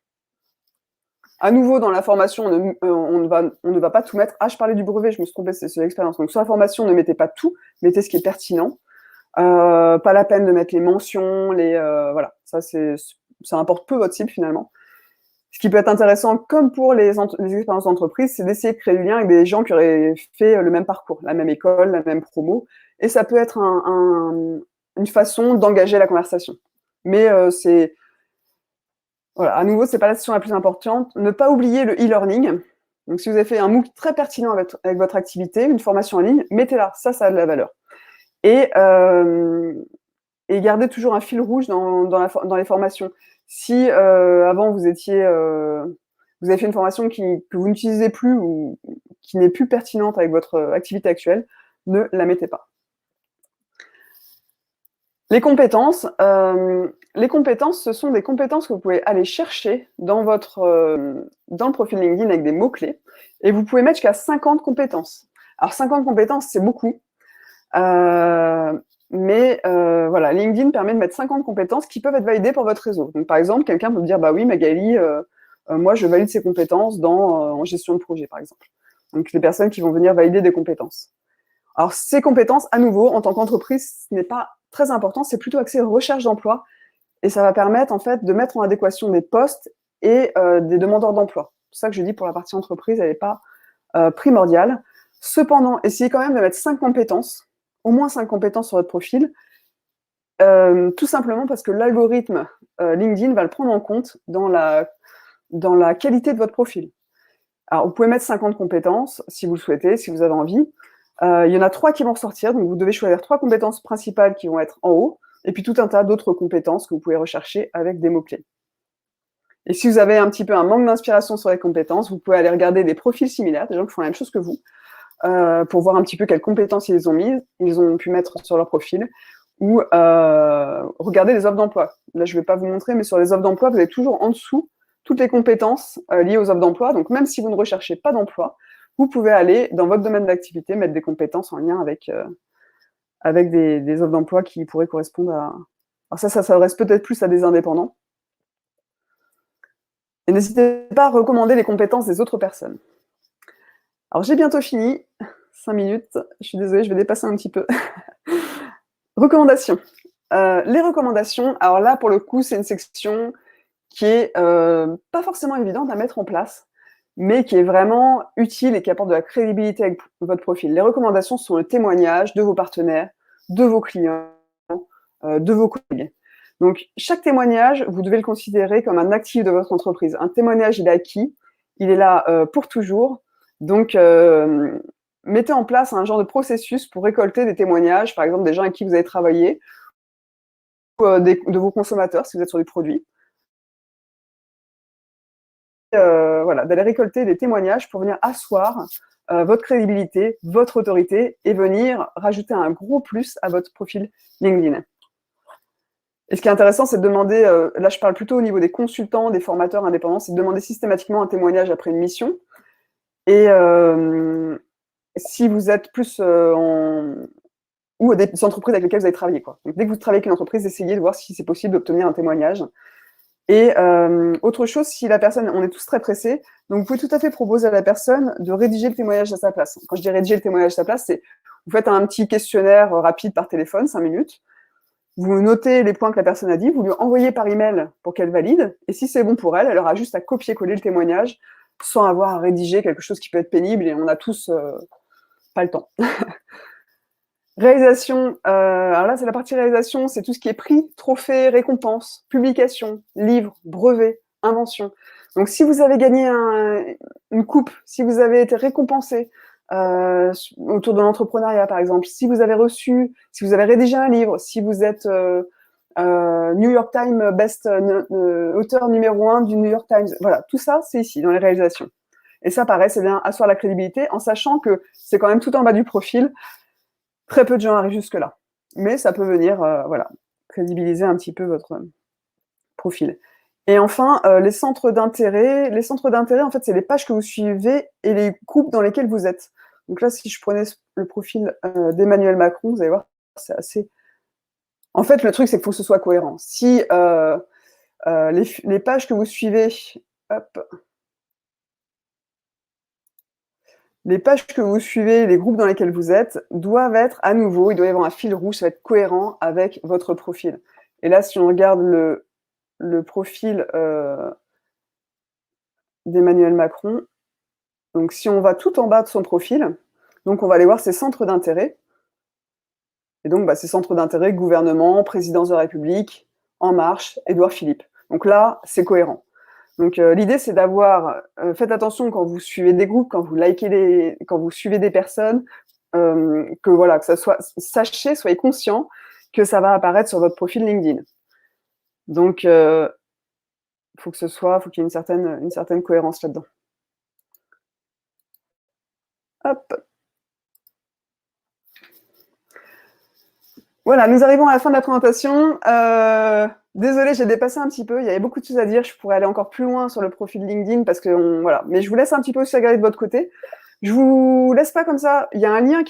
À nouveau, dans la formation, on ne va pas tout mettre. Ah, je parlais du brevet, je me suis trompée, c'est l'expérience. Donc, sur la formation, ne mettez pas tout, mettez ce qui est pertinent. Pas la peine de mettre les mentions, voilà. Ça importe peu votre cible, finalement. Ce qui peut être intéressant, comme pour les expériences d'entreprise, c'est d'essayer de créer du lien avec des gens qui auraient fait le même parcours, la même école, la même promo. Et ça peut être une façon d'engager la conversation. Mais voilà, à nouveau, c'est pas la session la plus importante. Ne pas oublier le e-learning. Donc, si vous avez fait un MOOC très pertinent avec votre activité, une formation en ligne, mettez-la. Ça a de la valeur. Et gardez toujours un fil rouge dans les formations. Si avant vous avez fait une formation que vous n'utilisez plus ou qui n'est plus pertinente avec votre activité actuelle, ne la mettez pas. Les compétences, ce sont des compétences que vous pouvez aller chercher dans le profil LinkedIn avec des mots-clés. Et vous pouvez mettre jusqu'à 50 compétences. Alors, 50 compétences, c'est beaucoup. Mais voilà, LinkedIn permet de mettre 50 compétences qui peuvent être validées pour votre réseau. Donc, par exemple, quelqu'un peut me dire, bah oui, Magali, moi, je valide ces compétences en gestion de projet, par exemple. Donc, les personnes qui vont venir valider des compétences. Alors, ces compétences, à nouveau, en tant qu'entreprise, ce n'est pas très important, c'est plutôt axé recherche d'emploi et ça va permettre, en fait, de mettre en adéquation des postes et des demandeurs d'emploi. C'est pour ça que je dis pour la partie entreprise, elle n'est pas primordiale. Cependant, essayez quand même de mettre 5 compétences, au moins 5 compétences sur votre profil, tout simplement parce que l'algorithme LinkedIn va le prendre en compte dans la qualité de votre profil. Alors, vous pouvez mettre 50 compétences si vous le souhaitez, si vous avez envie. Il y en a 3 qui vont ressortir, donc vous devez choisir 3 compétences principales qui vont être en haut, et puis tout un tas d'autres compétences que vous pouvez rechercher avec des mots-clés. Et si vous avez un petit peu un manque d'inspiration sur les compétences, vous pouvez aller regarder des profils similaires, des gens qui font la même chose que vous, pour voir un petit peu quelles compétences ils ont pu mettre sur leur profil, ou regarder les offres d'emploi. Là, je ne vais pas vous montrer, mais sur les offres d'emploi, vous avez toujours en dessous toutes les compétences liées aux offres d'emploi. Donc, même si vous ne recherchez pas d'emploi, vous pouvez aller dans votre domaine d'activité mettre des compétences en lien avec des offres d'emploi qui pourraient correspondre à... Alors ça s'adresse peut-être plus à des indépendants. Et n'hésitez pas à recommander les compétences des autres personnes. Alors, j'ai bientôt fini. 5 minutes. Je suis désolée, je vais dépasser un petit peu. Recommandations. Les recommandations, alors là, pour le coup, c'est une section qui est pas forcément évidente à mettre en place, mais qui est vraiment utile et qui apporte de la crédibilité avec votre profil. Les recommandations sont le témoignage de vos partenaires, de vos clients, de vos collègues. Donc, chaque témoignage, vous devez le considérer comme un actif de votre entreprise. Un témoignage, il est acquis, il est là pour toujours. Donc, mettez en place un genre de processus pour récolter des témoignages, par exemple des gens avec qui vous avez travaillé, ou de vos consommateurs, si vous êtes sur des produits. Voilà, d'aller récolter des témoignages pour venir asseoir votre crédibilité, votre autorité et venir rajouter un gros plus à votre profil LinkedIn. Et ce qui est intéressant, c'est de demander, là je parle plutôt au niveau des consultants, des formateurs indépendants, c'est de demander systématiquement un témoignage après une mission. Et si vous êtes plus ou des entreprises avec lesquelles vous avez travaillé, quoi. Donc, dès que vous travaillez avec une entreprise, essayez de voir si c'est possible d'obtenir un témoignage. Et autre chose, si la personne, on est tous très pressés, donc vous pouvez tout à fait proposer à la personne de rédiger le témoignage à sa place. Quand je dis rédiger le témoignage à sa place, c'est vous faites un petit questionnaire rapide par téléphone, 5 minutes, vous notez les points que la personne a dit, vous lui envoyez par email pour qu'elle valide, et si c'est bon pour elle, elle aura juste à copier-coller le témoignage sans avoir à rédiger quelque chose qui peut être pénible, et on a tous pas le temps. Réalisation, alors là, c'est la partie réalisation, c'est tout ce qui est prix, trophée, récompense, publication, livre, brevet, invention. Donc, si vous avez gagné une coupe, si vous avez été récompensé autour de l'entrepreneuriat, par exemple, si vous avez rédigé un livre, si vous êtes New York Times Best auteur numéro 1 du New York Times, voilà, tout ça, c'est ici, dans les réalisations. Et ça, pareil, c'est bien asseoir la crédibilité en sachant que c'est quand même tout en bas du profil. Très peu de gens arrivent jusque-là. Mais ça peut venir voilà, crédibiliser un petit peu votre profil. Et enfin, les centres d'intérêt. Les centres d'intérêt, en fait, c'est les pages que vous suivez et les groupes dans lesquels vous êtes. Donc là, si je prenais le profil d'Emmanuel Macron, vous allez voir, c'est assez... En fait, le truc, c'est qu'il faut que ce soit cohérent. Si les pages que vous suivez... Hop, les pages que vous suivez, les groupes dans lesquels vous êtes, doivent être à nouveau, il doit y avoir un fil rouge, ça va être cohérent avec votre profil. Et là, si on regarde le profil d'Emmanuel Macron, donc si on va tout en bas de son profil, donc on va aller voir ses centres d'intérêt. Et donc, ces centres d'intérêt, gouvernement, présidence de la République, En Marche, Édouard Philippe. Donc là, c'est cohérent. Donc l'idée, c'est d'avoir... faites attention quand vous suivez des groupes, quand vous likez quand vous suivez des personnes, que voilà, que ça soit... Sachez, soyez conscient que ça va apparaître sur votre profil LinkedIn. Donc, faut qu'il y ait une certaine cohérence là-dedans. Hop. Voilà, nous arrivons à la fin de la présentation. Désolée, j'ai dépassé un petit peu. Il y avait beaucoup de choses à dire. Je pourrais aller encore plus loin sur le profil LinkedIn parce que voilà. Mais je vous laisse un petit peu aussi regarder de votre côté. Je vous laisse pas comme ça. Il y a un lien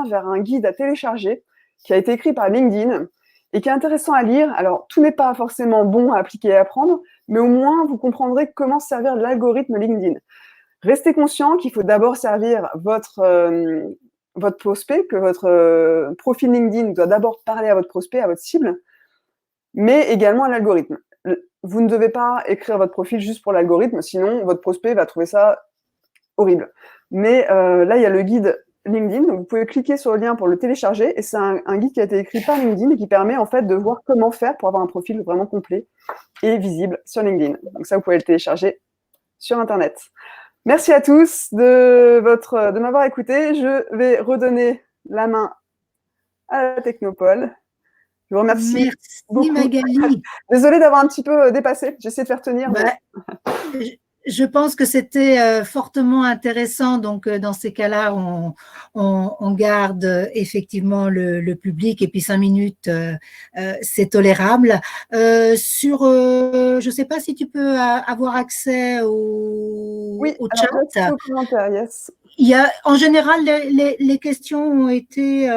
vers un guide à télécharger qui a été écrit par LinkedIn et qui est intéressant à lire. Alors, tout n'est pas forcément bon à appliquer et à apprendre, mais au moins vous comprendrez comment servir l'algorithme LinkedIn. Restez conscient qu'il faut d'abord servir votre prospect, que votre profil LinkedIn doit d'abord parler à votre prospect, à votre cible, mais également à l'algorithme. Vous ne devez pas écrire votre profil juste pour l'algorithme, sinon votre prospect va trouver ça horrible. Mais là, il y a le guide LinkedIn, donc vous pouvez cliquer sur le lien pour le télécharger, et c'est un guide qui a été écrit par LinkedIn et qui permet en fait de voir comment faire pour avoir un profil vraiment complet et visible sur LinkedIn. Donc ça, vous pouvez le télécharger sur Internet. Merci à tous de m'avoir écouté. Je vais redonner la main à la Technopole. Je vous remercie. Merci beaucoup. Magali. Désolée d'avoir un petit peu dépassé. J'essaie de faire tenir. Je pense que c'était fortement intéressant. Donc, dans ces cas-là, on garde effectivement le public et puis 5 minutes, c'est tolérable. Je ne sais pas si tu peux avoir accès au chat. Au commentaire, yes. En général, les questions ont été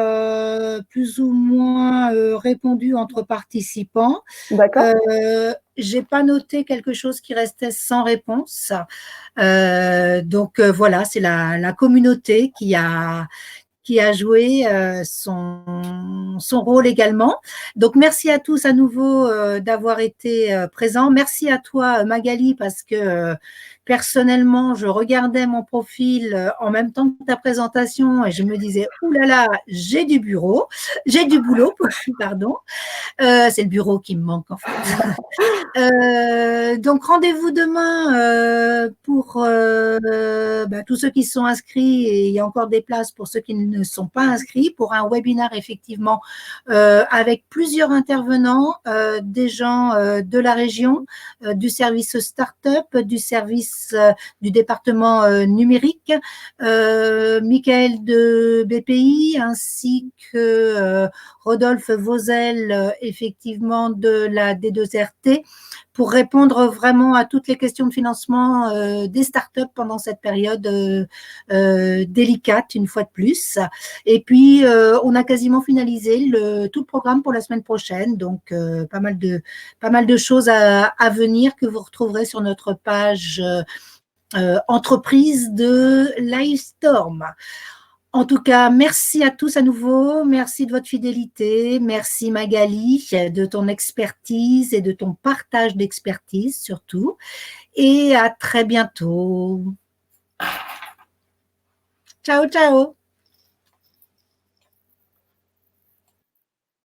plus ou moins répondues entre participants. D'accord. Je n'ai pas noté quelque chose qui restait sans réponse. Donc, voilà, c'est la communauté qui a joué son rôle également. Donc, merci à tous à nouveau d'avoir été présents. Merci à toi, Magali, parce que personnellement, je regardais mon profil en même temps que ta présentation et je me disais, oulala, j'ai du boulot, pardon. C'est le bureau qui me manque en fait. Donc rendez-vous demain pour tous ceux qui sont inscrits, et il y a encore des places pour ceux qui ne sont pas inscrits, pour un webinaire effectivement avec plusieurs intervenants, des gens de la région, du service start-up, du service du département numérique, Michael de BPI ainsi que Rodolphe Vauzel, effectivement, de la D2RT, pour répondre vraiment à toutes les questions de financement des startups pendant cette période délicate, une fois de plus. Et puis, on a quasiment finalisé tout le programme pour la semaine prochaine, donc pas mal de choses à venir que vous retrouverez sur notre page entreprise de Livestorm. En tout cas, merci à tous à nouveau. Merci de votre fidélité. Merci Magali de ton expertise et de ton partage d'expertise surtout. Et à très bientôt. Ciao, ciao.